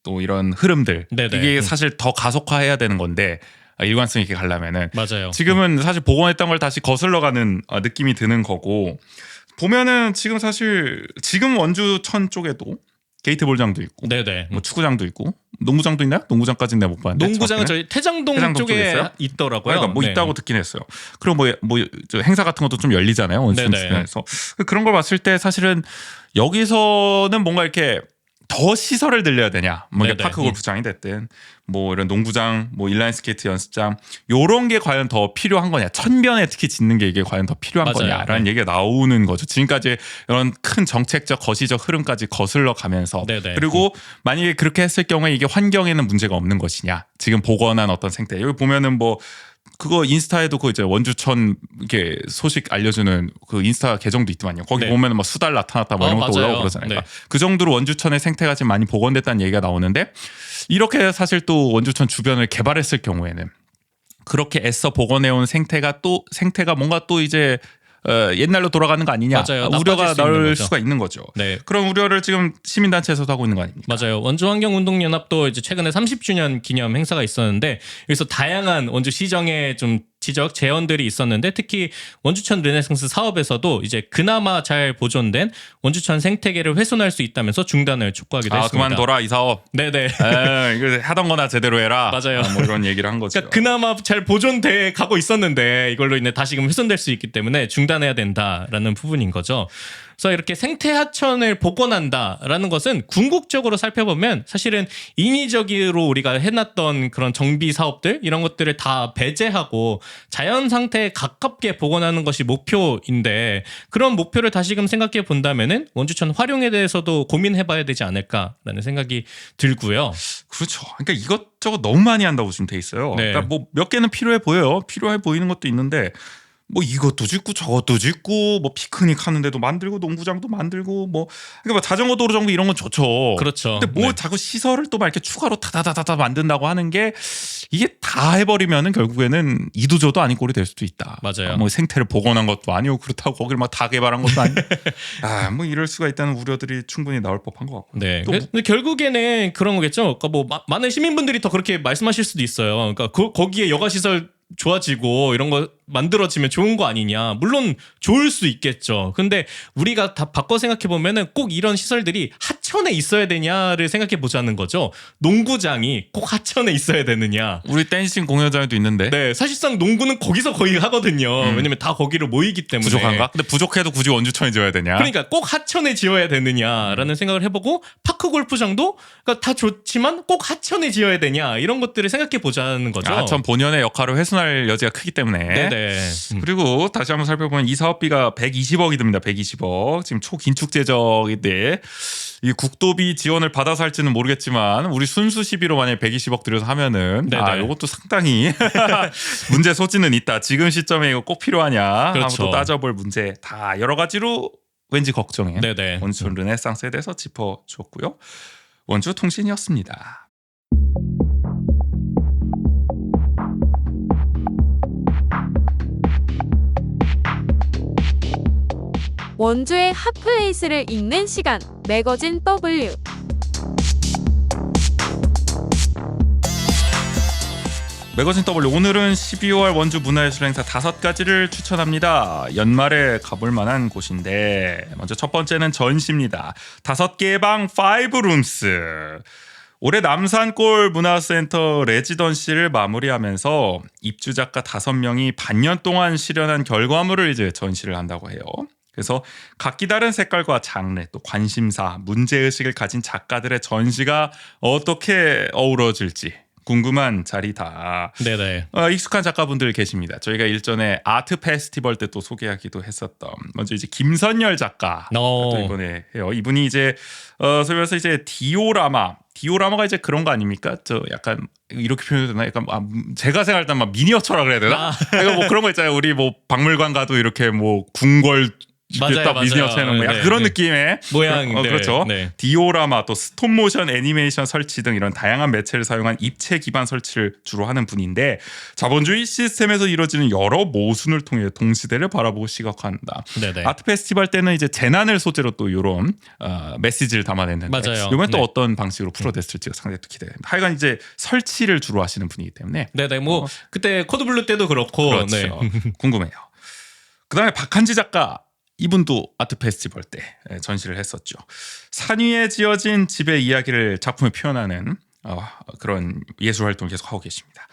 또 이런 흐름들 네네. 이게 사실 더 가속화해야 되는 건데 일관성 있게 가려면은 맞아요. 지금은 사실 복원했던 걸 다시 거슬러가는 느낌이 드는 거고, 보면은 지금 사실 지금 원주천 쪽에도 게이트볼장도 있고 네네. 뭐 축구장도 있고 농구장도 있나요? 농구장까지는 내가 못 봤는데 농구장은 정확히는? 저희 태장동 태장동 쪽에 쪽에 있어요? 있더라고요. 그러니까 뭐 네. 있다고 듣긴 했어요. 그리고 저 행사 같은 것도 좀 열리잖아요. 원주천 네네. 주변에서. 그런 걸 봤을 때 사실은 여기서는 뭔가 이렇게 더 시설을 늘려야 되냐? 뭐 이게 네네. 파크 골프장이 됐든 뭐 이런 농구장, 뭐 인라인 스케이트 연습장 요런 게 과연 더 필요한 거냐? 천변에 특히 짓는 게 이게 과연 더 필요한 맞아요. 거냐라는 네. 얘기가 나오는 거죠. 지금까지 이런 큰 정책적 거시적 흐름까지 거슬러 가면서 네네. 그리고 만약에 그렇게 했을 경우에 이게 환경에는 문제가 없는 것이냐? 지금 복원한 어떤 생태. 여기 보면은 뭐 그거 인스타에도 그 이제 원주천 이렇게 소식 알려주는 그 인스타 계정도 있더만요. 거기 네. 보면은 뭐 수달 나타났다 뭐 이런 것도 맞아요. 올라오고 그러잖아요. 네. 그러니까 그 정도로 원주천의 생태가 지금 많이 복원됐다는 얘기가 나오는데, 이렇게 사실 또 원주천 주변을 개발했을 경우에는 그렇게 애써 복원해온 생태가 뭔가 또 이제 옛날로 돌아가는 거 아니냐 맞아요. 우려가 나빠질 수 있는 나올 거죠. 수가 있는 거죠. 네. 그런 우려를 지금 시민단체에서도 하고 있는 거 아닙니까? 맞아요. 원주환경운동연합도 이제 최근에 30주년 기념 행사가 있었는데 여기서 다양한 원주 시정의 좀 지적 제언들이 있었는데 특히 원주천 르네상스 사업에서도 이제 그나마 잘 보존된 원주천 생태계를 훼손할 수 있다면서 중단을 촉구하기도 했습니다. 그만둬라 이 사업. 네네. 이거 하던 거나 제대로 해라. 맞아요. 뭐 이런 얘기를 한 거죠. 그러니까 그나마 잘 보존돼 가고 있었는데 이걸로 인해 다시금 훼손될 수 있기 때문에 중단해야 된다라는 부분인 거죠. 그래서 이렇게 생태 하천을 복원한다라는 것은 궁극적으로 살펴보면 사실은 인위적으로 우리가 해놨던 그런 정비 사업들 이런 것들을 다 배제하고 자연 상태에 가깝게 복원하는 것이 목표인데 그런 목표를 다시금 생각해 본다면은 원주천 활용에 대해서도 고민해봐야 되지 않을까라는 생각이 들고요. 그렇죠. 그러니까 이것저것 너무 많이 한다고 지금 돼 있어요. 네. 그러니까 뭐 몇 개는 필요해 보여요. 필요해 보이는 것도 있는데 뭐 이것도 짓고 저것도 짓고 뭐 피크닉 하는데도 만들고 농구장도 만들고 뭐 그러니까 뭐 자전거 도로 정비 이런 건 좋죠. 그렇죠. 근데 뭐 네. 자꾸 시설을 또 막 이렇게 추가로 다다다다다 만든다고 하는 게 이게 다 해버리면은 결국에는 이도저도 아닌 꼴이 될 수도 있다. 맞아요. 뭐 생태를 복원한 것도 아니고 그렇다고 거기를 막 다 개발한 것도 아니고 뭐 이럴 수가 있다는 우려들이 충분히 나올 법한 것 같고. 네. 또 근데 결국에는 그런 거겠죠. 그러니까 뭐 많은 시민분들이 더 그렇게 말씀하실 수도 있어요. 그러니까 거기에 여가 시설 좋아지고 이런 거 만들어지면 좋은 거 아니냐. 물론 좋을 수 있겠죠. 근데 우리가 다 바꿔 생각해 보면은 꼭 이런 시설들이 하천에 있어야 되냐를 생각해 보자는 거죠. 농구장이 꼭 하천에 있어야 되느냐. 우리 댄싱 공연장에도 있는데 네, 사실상 농구는 거기서 거의 하거든요. 왜냐면 다 거기로 모이기 때문에. 부족한가? 근데 부족해도 굳이 원주천에 지어야 되냐? 그러니까 꼭 하천에 지어야 되느냐라는 생각을 해보고 파크 골프장도 그러니까 다 좋지만 꼭 하천에 지어야 되냐 이런 것들을 생각해 보자는 거죠. 하천 본연의 역할을 훼손할 여지가 크기 때문에. 네네. 그리고 다시 한번 살펴보면 이 사업비가 120억이 듭니다. 120억. 지금 초긴축 재정인데 이 국도비 지원을 받아서 할지는 모르겠지만 우리 순수 시비로 만약에 120억 들여서 하면은 네네. 이것도 상당히 문제 소지는 있다. 지금 시점에 이거 꼭 필요하냐? 그렇죠. 한번 또 따져볼 문제 다 여러 가지로 왠지 걱정해. 네네. 원주 르네상스에 대해서 짚어주었고요. 원주 통신이었습니다. 원주의 핫플레이스를 읽는 시간 매거진 W. 매거진 W 오늘은 12월 원주 문화예술 행사 5가지를 추천합니다. 연말에 가볼 만한 곳인데 먼저 첫 번째는 전시입니다. 5개의 방 5룸스. 올해 남산골 문화센터 레지던시를 마무리하면서 입주 작가 5명이 반년 동안 실현한 결과물을 이제 전시를 한다고 해요. 그래서 각기 다른 색깔과 장르, 또 관심사, 문제의식을 가진 작가들의 전시가 어떻게 어우러질지 궁금한 자리다. 네네. 익숙한 작가분들 계십니다. 저희가 일전에 아트 페스티벌 때 또 소개하기도 했었던 먼저 이제 김선열 작가 또 이번에 해요. 이분이 이제 소위 말해서 이제 디오라마가 이제 그런 거 아닙니까? 저 약간 이렇게 표현해도 되나? 약간 제가 생각할 때 막 미니어처라 그래야 되나? 그러니까 뭐 그런 거 있잖아요. 우리 뭐 박물관 가도 이렇게 뭐 궁궐 맞아요. 미니어처는 뭐 약간 네, 그런 네. 느낌의 모양. 네, 그렇죠. 네. 디오라마 또 스톱모션 애니메이션 설치 등 이런 다양한 매체를 사용한 입체 기반 설치를 주로 하는 분인데 자본주의 시스템에서 이루어지는 여러 모순을 통해 동시대를 바라보고 시각화한다. 네네. 아트 페스티벌 때는 이제 재난을 소재로 또 이런 메시지를 담아냈는데 맞아요. 이번엔 또 네. 어떤 방식으로 풀어냈을지가 상당히 또 기대됩니다. 하여간 이제 설치를 주로 하시는 분이기 때문에 네네. 뭐 그때 코드블루 때도 그렇고. 그렇죠. 네. 궁금해요. 그다음에 박한지 작가 이분도 아트 페스티벌 때 전시를 했었죠. 산 위에 지어진 집의 이야기를 작품에 표현하는 그런 예술 활동을 계속 하고 계십니다.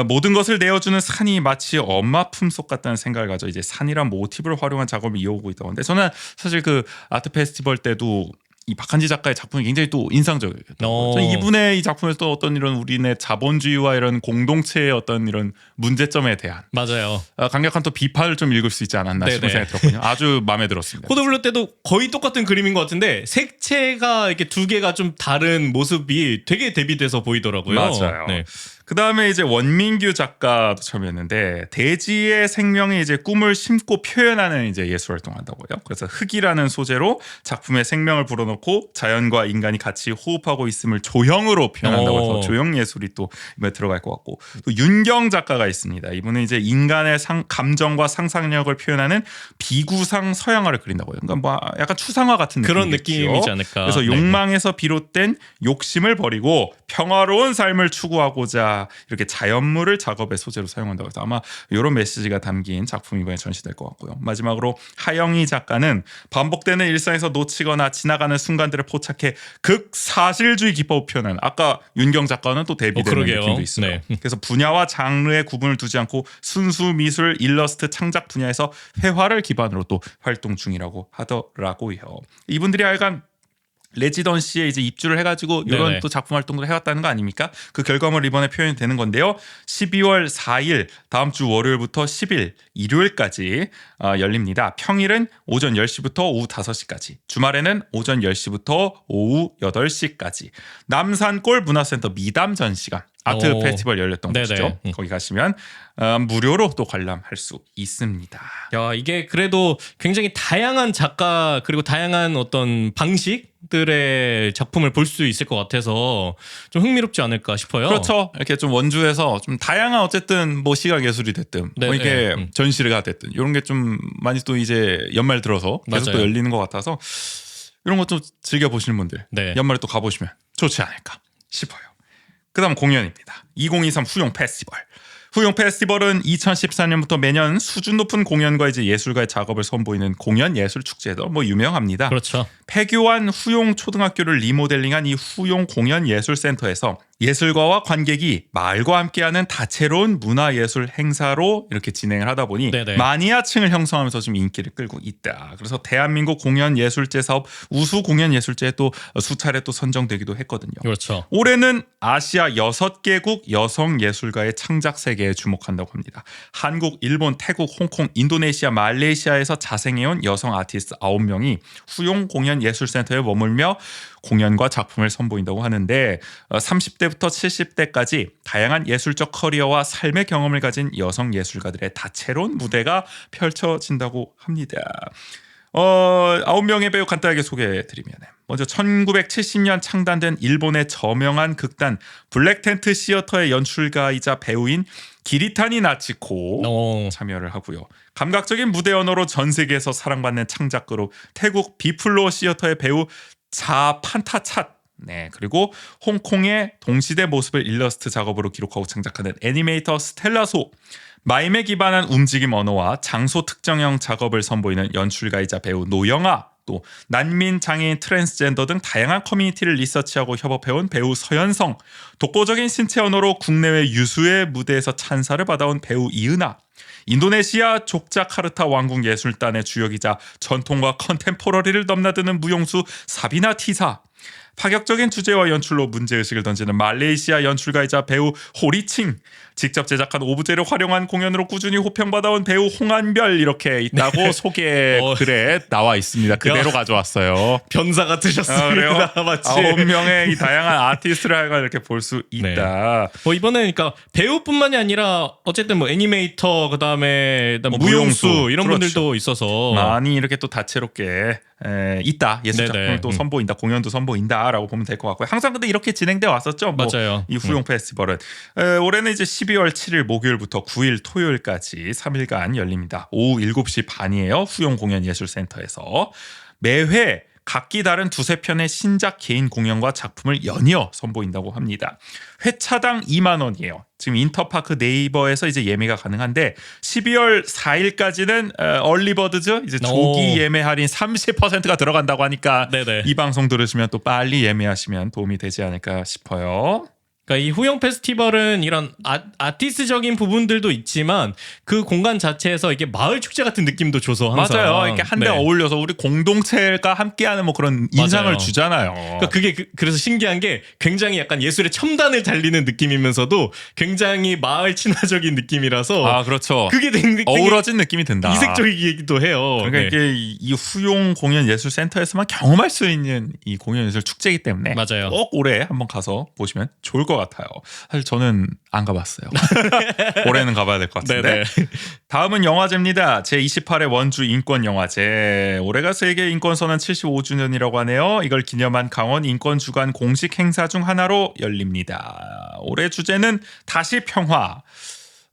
모든 것을 내어주는 산이 마치 엄마 품속 같다는 생각을 가져 이제 산이란 모티브를 활용한 작업을 이어오고 있다고 하는데 저는 사실 그 아트 페스티벌 때도 이 박한지 작가의 작품이 굉장히 또 인상적이었거든요. 저는 이분의 이 작품에서 또 어떤 이런 우리네 자본주의와 이런 공동체의 어떤 이런 문제점에 대한 맞아요. 강력한 또 비판을 좀 읽을 수 있지 않았나 싶은 생각이 들었거든요. 아주 마음에 들었습니다. 코드블루 때도 거의 똑같은 그림인 것 같은데 색채가 이렇게 두 개가 좀 다른 모습이 되게 대비돼서 보이더라고요. 맞아요. 네. 그 다음에 이제 원민규 작가도 참여했는데 대지의 생명이 이제 꿈을 심고 표현하는 이제 예술 활동한다고요. 그래서 흙이라는 소재로 작품의 생명을 불어넣고 자연과 인간이 같이 호흡하고 있음을 조형으로 표현한다고 해서 조형 예술이 또 이번에 들어갈 것 같고 또 윤경 작가가 있습니다. 이분은 이제 인간의 감정과 상상력을 표현하는 비구상 서양화를 그린다고요. 그러니까 뭐 약간 추상화 같은 그런 느낌이겠죠. 느낌이지 않을까. 그래서 욕망에서 비롯된 욕심을 버리고 평화로운 삶을 추구하고자 이렇게 자연물을 작업의 소재로 사용한다고 해서 아마 이런 메시지가 담긴 작품이 이번에 전시될 것 같고요. 마지막으로 하영희 작가는 반복되는 일상에서 놓치거나 지나가는 순간들을 포착해 극사실주의 기법을 표현하는 아까 윤경 작가는 또 대비되는 그러게요. 느낌도 있어요. 네. 그래서 분야와 장르의 구분을 두지 않고 순수 미술, 일러스트, 창작 분야에서 회화를 기반으로 또 활동 중이라고 하더라고요. 이분들이 하여간 레지던시에 이제 입주를 해가지고 이런 네네. 또 작품 활동을 해왔다는 거 아닙니까? 그 결과물 이번에 표현이 되는 건데요. 12월 4일 다음 주 월요일부터 10일 일요일까지 열립니다. 평일은 오전 10시부터 오후 5시까지, 주말에는 오전 10시부터 오후 8시까지. 남산골 문화센터 미담 전시관 아트 오. 페스티벌 열렸던 네네. 곳이죠. 거기 가시면 무료로 또 관람할 수 있습니다. 야, 이게 그래도 굉장히 다양한 작가 그리고 다양한 어떤 방식들의 작품을 볼 수 있을 것 같아서 좀 흥미롭지 않을까 싶어요. 그렇죠. 이렇게 좀 원주에서 좀 다양한 어쨌든 뭐 시각 예술이 됐든 네, 뭐 이게 네. 전시가 됐든 이런 게 좀 많이 또 이제 연말 들어서 계속 또 맞아요. 열리는 것 같아서 이런 것 좀 즐겨 보시는 분들 네. 연말에 또 가보시면 좋지 않을까 싶어요. 그다음 공연입니다. 2023 후용 페스티벌. 후용 페스티벌은 2014년부터 매년 수준 높은 공연과 이제 예술가의 작업을 선보이는 공연 예술 축제도 뭐 유명합니다. 그렇죠. 폐교한 후용 초등학교를 리모델링한 이 후용 공연예술센터에서 예술가와 관객이 마을과 함께하는 다채로운 문화예술 행사로 이렇게 진행을 하다 보니 네네. 마니아층을 형성하면서 좀 인기를 끌고 있다. 그래서 대한민국 공연예술제 사업 우수 공연예술제에 또 수차례 또 선정되기도 했거든요. 그렇죠. 올해는 아시아 6개국 여성 예술가의 창작 세계에 주목한다고 합니다. 한국, 일본, 태국, 홍콩, 인도네시아, 말레이시아에서 자생해온 여성 아티스트 9명이 후용 공연예술센터에 머물며 공연과 작품을 선보인다고 하는데 30대부터 70대까지 다양한 예술적 커리어와 삶의 경험을 가진 여성 예술가들의 다채로운 무대가 펼쳐진다고 합니다. 9명의 배우 간단하게 소개해드리면 먼저 1970년 창단된 일본의 저명한 극단 블랙텐트 시어터의 연출가이자 배우인 기리타니 나치코 참여를 하고요. 감각적인 무대 언어로 전 세계에서 사랑받는 창작 그룹 태국 비플로 시어터의 배우 자 판타찻, 네, 그리고 홍콩의 동시대 모습을 일러스트 작업으로 기록하고 창작하는 애니메이터 스텔라소, 마임에 기반한 움직임 언어와 장소 특정형 작업을 선보이는 연출가이자 배우 노영아, 또 난민, 장애인, 트랜스젠더 등 다양한 커뮤니티를 리서치하고 협업해온 배우 서현성, 독보적인 신체 언어로 국내외 유수의 무대에서 찬사를 받아온 배우 이은하, 인도네시아 족자카르타 왕국 예술단의 주역이자 전통과 컨템포러리를 넘나드는 무용수 사비나 티사, 파격적인 주제와 연출로 문제의식을 던지는 말레이시아 연출가이자 배우 호리칭, 직접 제작한 오브제를 활용한 공연으로 꾸준히 호평받아온 배우 홍한별 이렇게 있다고 네. 소개 글에 나와 있습니다. 그대로 가져왔어요. 변사 같으셨습니다. 그래요? 마치. 9명의 이 다양한 아티스트를 하여간 이렇게 볼 수 네. 있다. 뭐 이번에 그러니까 배우뿐만이 아니라 어쨌든 뭐 애니메이터 그다음에 뭐 무용수 무용수. 이런 그렇죠. 분들도 있어서 많이 이렇게 또 다채롭게 있다. 예술 네네. 작품을 또 선보인다. 공연도 선보인다라고 보면 될 것 같고요. 항상 근데 이렇게 진행돼 왔었죠. 뭐 맞아요. 이 후용 페스티벌은 올해는 이제 12월 7일 목요일부터 9일 토요일까지 3일간 열립니다. 오후 7시 반이에요. 후용 공연예술센터에서 매회 각기 다른 두세 편의 신작 개인 공연과 작품을 연이어 선보인다고 합니다. 회차당 2만 원이에요. 지금 인터파크 네이버에서 이제 예매가 가능한데 12월 4일까지는 얼리버드즈 이제 조기 예매 할인 30%가 들어간다고 하니까 네네. 이 방송 들으시면 또 빨리 예매하시면 도움이 되지 않을까 싶어요. 그러니까 이 후용 페스티벌은 이런 아티스트적인 부분들도 있지만 그 공간 자체에서 이게 마을 축제 같은 느낌도 줘서 항상 맞아요. 이렇게 한데 네. 어울려서 우리 공동체가 함께하는 뭐 그런 인상을 맞아요. 주잖아요. 그러니까 그게 그래서 신기한 게 굉장히 약간 예술의 첨단을 달리는 느낌이면서도 굉장히 마을 친화적인 느낌이라서 아 그렇죠. 그게 되게 어우러진 느낌이 든다. 이색적이기도 해요. 그러니까 네. 이게 이 후용 공연 예술 센터에서만 경험할 수 있는 이 공연 예술 축제이기 때문에 맞아요. 꼭 올해 한번 가서 보시면 좋을 것 같아요. 사실 저는 안 가봤어요. 올해는 가봐야 될 것 같은데. 네네. 다음은 영화제입니다. 제28회 원주 인권영화제. 올해가 세계 인권선언 75주년이라고 하네요. 이걸 기념한 강원 인권주간 공식 행사 중 하나로 열립니다. 올해 주제는 다시 평화.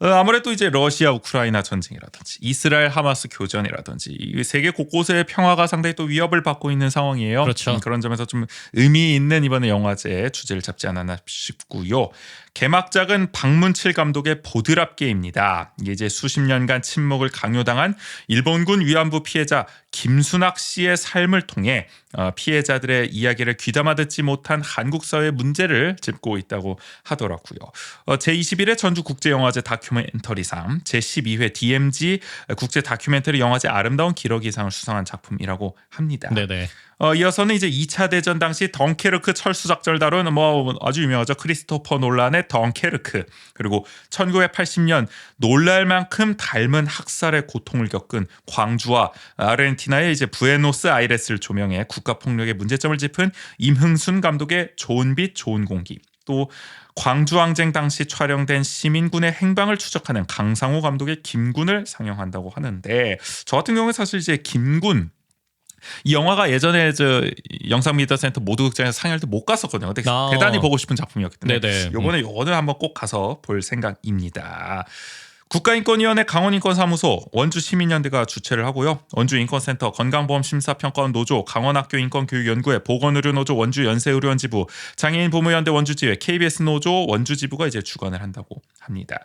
아무래도 이제 러시아 우크라이나 전쟁이라든지 이스라엘 하마스 교전이라든지 이 세계 곳곳의 평화가 상당히 또 위협을 받고 있는 상황이에요. 그렇죠. 그런 점에서 좀 의미 있는 이번에 영화제 주제를 잡지 않았나 싶고요. 개막작은 박문칠 감독의 보드랍게입니다. 이게 이제 수십 년간 침묵을 강요당한 일본군 위안부 피해자 김순학 씨의 삶을 통해 피해자들의 이야기를 귀담아 듣지 못한 한국 사회의 문제를 짚고 있다고 하더라고요. 제21회 전주국제영화제 다큐멘터리상, 제12회 DMZ 국제 다큐멘터리 영화제 아름다운 기러기상을 수상한 작품이라고 합니다. 네네. 이어서는 이제 2차 대전 당시 덩케르크 철수작전을 다룬 뭐 아주 유명하죠. 크리스토퍼 놀란의 덩케르크, 그리고 1980년 놀랄 만큼 닮은 학살의 고통을 겪은 광주와 아르헨티나의 이제 부에노스아이레스를 조명해 국가폭력의 문제점을 짚은 임흥순 감독의 좋은 빛 좋은 공기, 또 광주항쟁 당시 촬영된 시민군의 행방을 추적하는 강상우 감독의 김군을 상영한다고 하는데, 저 같은 경우에 사실 이제 김군 이 영화가 예전에 저 영상미디어센터 모두극장에서 상영할 때 못 갔었거든요. 근데 대단히 보고 싶은 작품이었기 때문에 네네. 이번에 이거는 한번 꼭 가서 볼 생각입니다. 국가인권위원회 강원인권사무소, 원주시민연대가 주최를 하고요. 원주인권센터, 건강보험심사평가원 노조, 강원학교인권교육연구회, 보건의료노조, 원주연세의료원지부, 장애인부모연대 원주지회, KBS 노조 원주지부가 이제 주관을 한다고 합니다.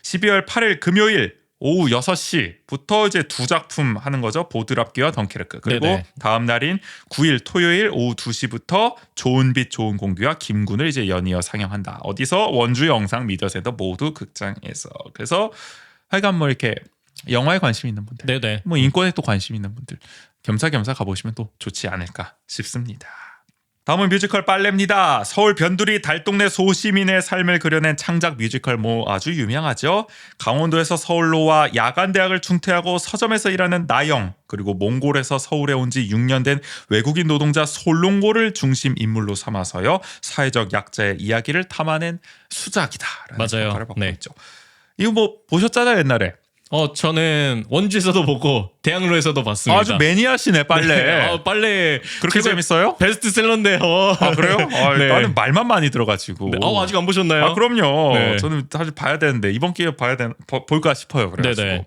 12월 8일 금요일 오후 6시부터 이제 두 작품 하는 거죠. 보드랍기와 덩케르크. 그리고 네네. 다음 날인 9일 토요일 오후 2시부터 좋은 빛 좋은 공기와 김군을 이제 연이어 상영한다. 어디서? 원주 영상 미디어센터 모두 극장에서. 그래서 하여간 뭐 이렇게 영화에 관심 있는 분들, 네네. 뭐 인권에 또 관심 있는 분들 겸사겸사 가보시면 또 좋지 않을까 싶습니다. 다음은 뮤지컬 빨래입니다. 서울 변두리 달동네 소시민의 삶을 그려낸 창작 뮤지컬 뭐 아주 유명하죠. 강원도에서 서울로와 야간대학을 중퇴하고 서점에서 일하는 나영, 그리고 몽골에서 서울에 온 지 6년 된 외국인 노동자 솔롱고를 중심 인물로 삼아서요. 사회적 약자의 이야기를 담아낸 수작이다라는 맞아요. 평가를 받고 네. 있죠. 이거 뭐 보셨잖아요 옛날에. 저는 원주에서도 보고 대학로에서도 봤습니다. 아주 매니아시네 빨래. 네. 빨래 그렇게 최고- 재밌어요? 베스트셀러인데요. 아 그래요? 네. 나는 말만 많이 들어가지고. 네. 아직 안 보셨나요? 아 그럼요. 네. 저는 사실 봐야 되는데 이번 기회에 볼까 싶어요. 그래가지고 네네.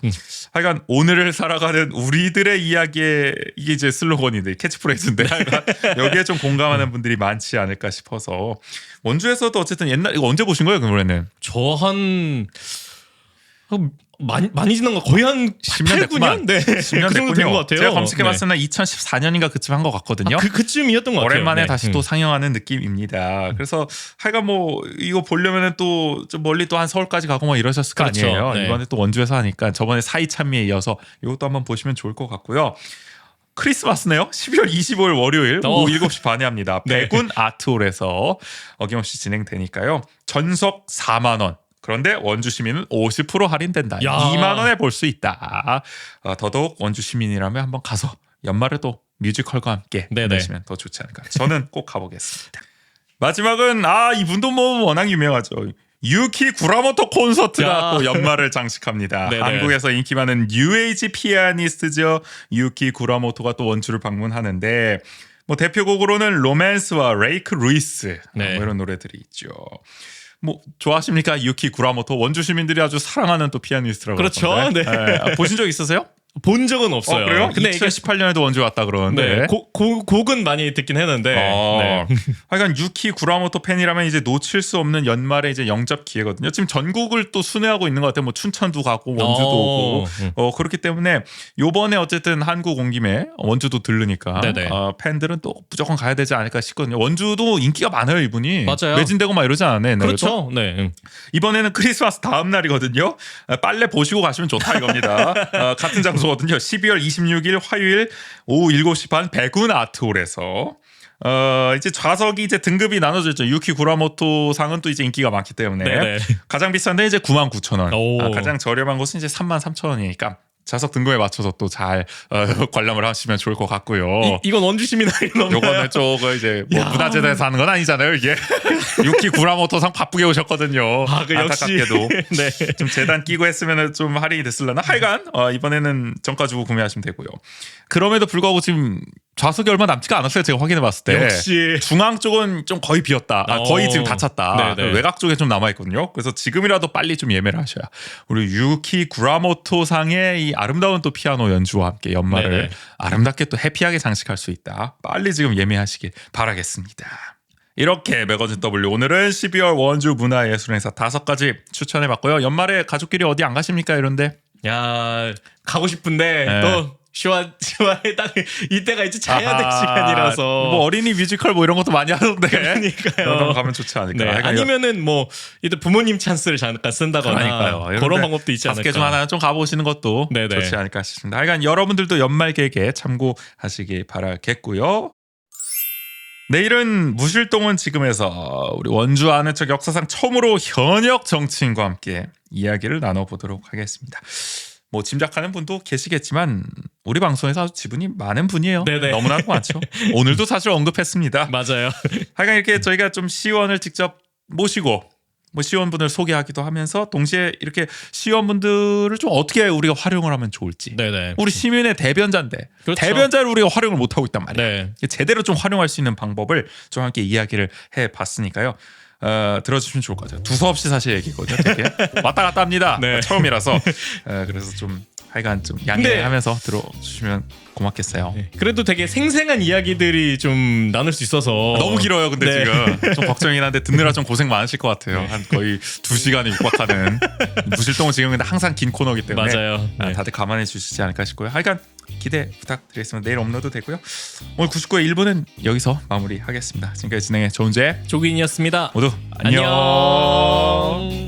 하여간 오늘을 살아가는 우리들의 이야기에 이게 이제 슬로건인데 캐치프레이즈인데 하여간 여기에 좀 공감하는 분들이 많지 않을까 싶어서 원주에서도 어쨌든 옛날 이거 언제 보신 거예요 그 노래는? 저한 많이 지난 거 거의 한 10년 8, 됐구만. 9년? 네. 10년 그 정도 된 것 같아요. 제가 검색해봤을 때 2014년인가 그쯤 한 것 같거든요. 그쯤이었던 것 같아요. 오랜만에 네. 다시 또 상영하는 느낌입니다. 그래서 하여간 뭐 이거 보려면은 또 좀 멀리 또 한 서울까지 가고 뭐 이러셨을 거 그렇죠. 아니에요. 네. 이번에 또 원주에서 하니까 저번에 사이찬미에 이어서 이것도 한번 보시면 좋을 것 같고요. 크리스마스네요. 12월 25일 월요일 오후 7시 반에 합니다. 네. 백운 아트홀에서 어김없이 진행되니까요. 전석 4만 원. 그런데 원주 시민은 50% 할인된다. 야. 2만 원에 볼 수 있다. 더더욱 원주 시민이라면 한번 가서 연말에 또 뮤지컬과 함께 네네. 보내시면 더 좋지 않을까. 저는 꼭 가보겠습니다. 마지막은 이분도 뭐 워낙 유명하죠. 유키 구라모토 콘서트가 야. 또 연말을 장식합니다. 네네. 한국에서 인기 많은 뉴에이지 피아니스트죠. 유키 구라모토가 또 원주를 방문하는데 뭐 대표곡으로는 로맨스와 레이크 루이스 네. 뭐 이런 노래들이 있죠. 뭐 좋아하십니까? 유키 구라모토 원주 시민들이 아주 사랑하는 또 피아니스트라고 그렇죠. 그러던데. 네. 보신 적 있으세요? 본 적은 없어요. 그래요? 근데 이게 2018년에도 원주 왔다 그러는데. 네. 곡은 많이 듣긴 했는데. 네. 하여간 유키 구라모토 팬이라면 이제 놓칠 수 없는 연말에 이제 영접 기회거든요. 지금 전국을 또 순회하고 있는 것 같아요. 뭐 춘천도 가고 원주도 오고. 그렇기 때문에 요번에 어쨌든 한국 온 김에 원주도 들르니까 네네. 팬들은 또 무조건 가야 되지 않을까 싶거든요. 원주도 인기가 많아요 이분이. 맞아요. 매진되고 막 이러지 않았나요? 옛날에도? 그렇죠. 네. 이번에는 크리스마스 다음 날이거든요. 빨래 보시고 가시면 좋다 이겁니다. 같은 장소거든요. 12월 26일 화요일 오후 7시 반 백운 아트홀에서 이제 좌석이 이제 등급이 나눠져 있죠. 유키 구라모토 상은 또 이제 인기가 많기 때문에 네네. 가장 비싼 데 이제 99,000원. 오. 가장 저렴한 곳은 이제 33,000원이니까 좌석 등급에 맞춰서 또 잘 관람을 하시면 좋을 것 같고요. 이건 원주 시민회관이 넘나요? 요거는 조금 이제 뭐 야. 문화재단에서 하는 건 아니잖아요. 이게 유키 구라모토상 바쁘게 오셨거든요. 그 역시 안타깝게도 네. 좀 재단 끼고 했으면 좀 할인이 됐을라나. 하여간 이번에는 정가 주고 구매하시면 되고요. 그럼에도 불구하고 지금 좌석이 얼마 남지가 않았어요. 제가 확인해봤을 때. 역시 중앙 쪽은 좀 거의 비었다. 거의 지금 다 찼다. 네네. 외곽 쪽에 좀 남아있거든요. 그래서 지금이라도 빨리 좀 예매를 하셔야 우리 유키 구라모토상의 이 아름다운 또 피아노 연주와 함께 연말을 네네. 아름답게 또 해피하게 장식할 수 있다. 빨리 지금 예매하시길 바라겠습니다. 이렇게 매거진 W 오늘은 12월 원주 문화예술행사 5가지 추천해봤고요. 연말에 가족끼리 어디 안 가십니까? 이런데 야 가고 싶은데 네. 또 슈아의 딱 이때가 이제 자야 될 시간이라서 뭐 어린이 뮤지컬 뭐 이런 것도 많이 하던데 그러니까요. 가면 좋지 않을까. 네. 하여간 아니면은 뭐 이때 부모님 찬스를 잠깐 쓴다거나 그러니까요. 그런 방법도 있지 않을까. 5개 중 하나 좀 가보시는 것도 네네. 좋지 않을까 싶습니다. 하여간 여러분들도 연말 계획에 참고하시기 바라겠고요. 내일은 무실동은 지금에서 우리 원주 아는 척 역사상 처음으로 현역 정치인과 함께 이야기를 나눠보도록 하겠습니다. 뭐 짐작하는 분도 계시겠지만 우리 방송에서 아주 지분이 많은 분이에요. 네네. 너무나도 많죠. 오늘도 사실 언급했습니다. 맞아요. 하여간 이렇게 저희가 좀 시의원을 직접 모시고 뭐 시의원분을 소개하기도 하면서 동시에 이렇게 시의원분들을 좀 어떻게 우리가 활용을 하면 좋을지. 네네. 우리 시민의 대변자인데 그렇죠. 대변자를 우리가 활용을 못하고 있단 말이야. 네. 제대로 좀 활용할 수 있는 방법을 좀 함께 이야기를 해봤으니까요. 들어주시면 좋을 것 같아요. 두서없이 사실 얘기거든요. 되게 왔다 갔다 합니다. 네. 처음이라서 그래서 좀 하여간 좀 양해하면서 들어주시면 고맙겠어요. 네. 그래도 되게 생생한 이야기들이 좀 나눌 수 있어서 너무 길어요. 근데 네. 지금 좀 걱정이긴 한데 듣느라 좀 고생 많으실 것 같아요. 한 거의 2시간에 육박하는 무실동은 지금 근데 항상 긴 코너이기 때문에 맞아요. 네. 다들 감안해 주시지 않을까 싶고요. 하여간 기대 부탁드리겠습니다. 내일 업로드 되고요. 오늘 99의 1부는 여기서 마무리하겠습니다. 지금까지 진행의 조은재 조기인이었습니다. 모두 안녕. 안녕.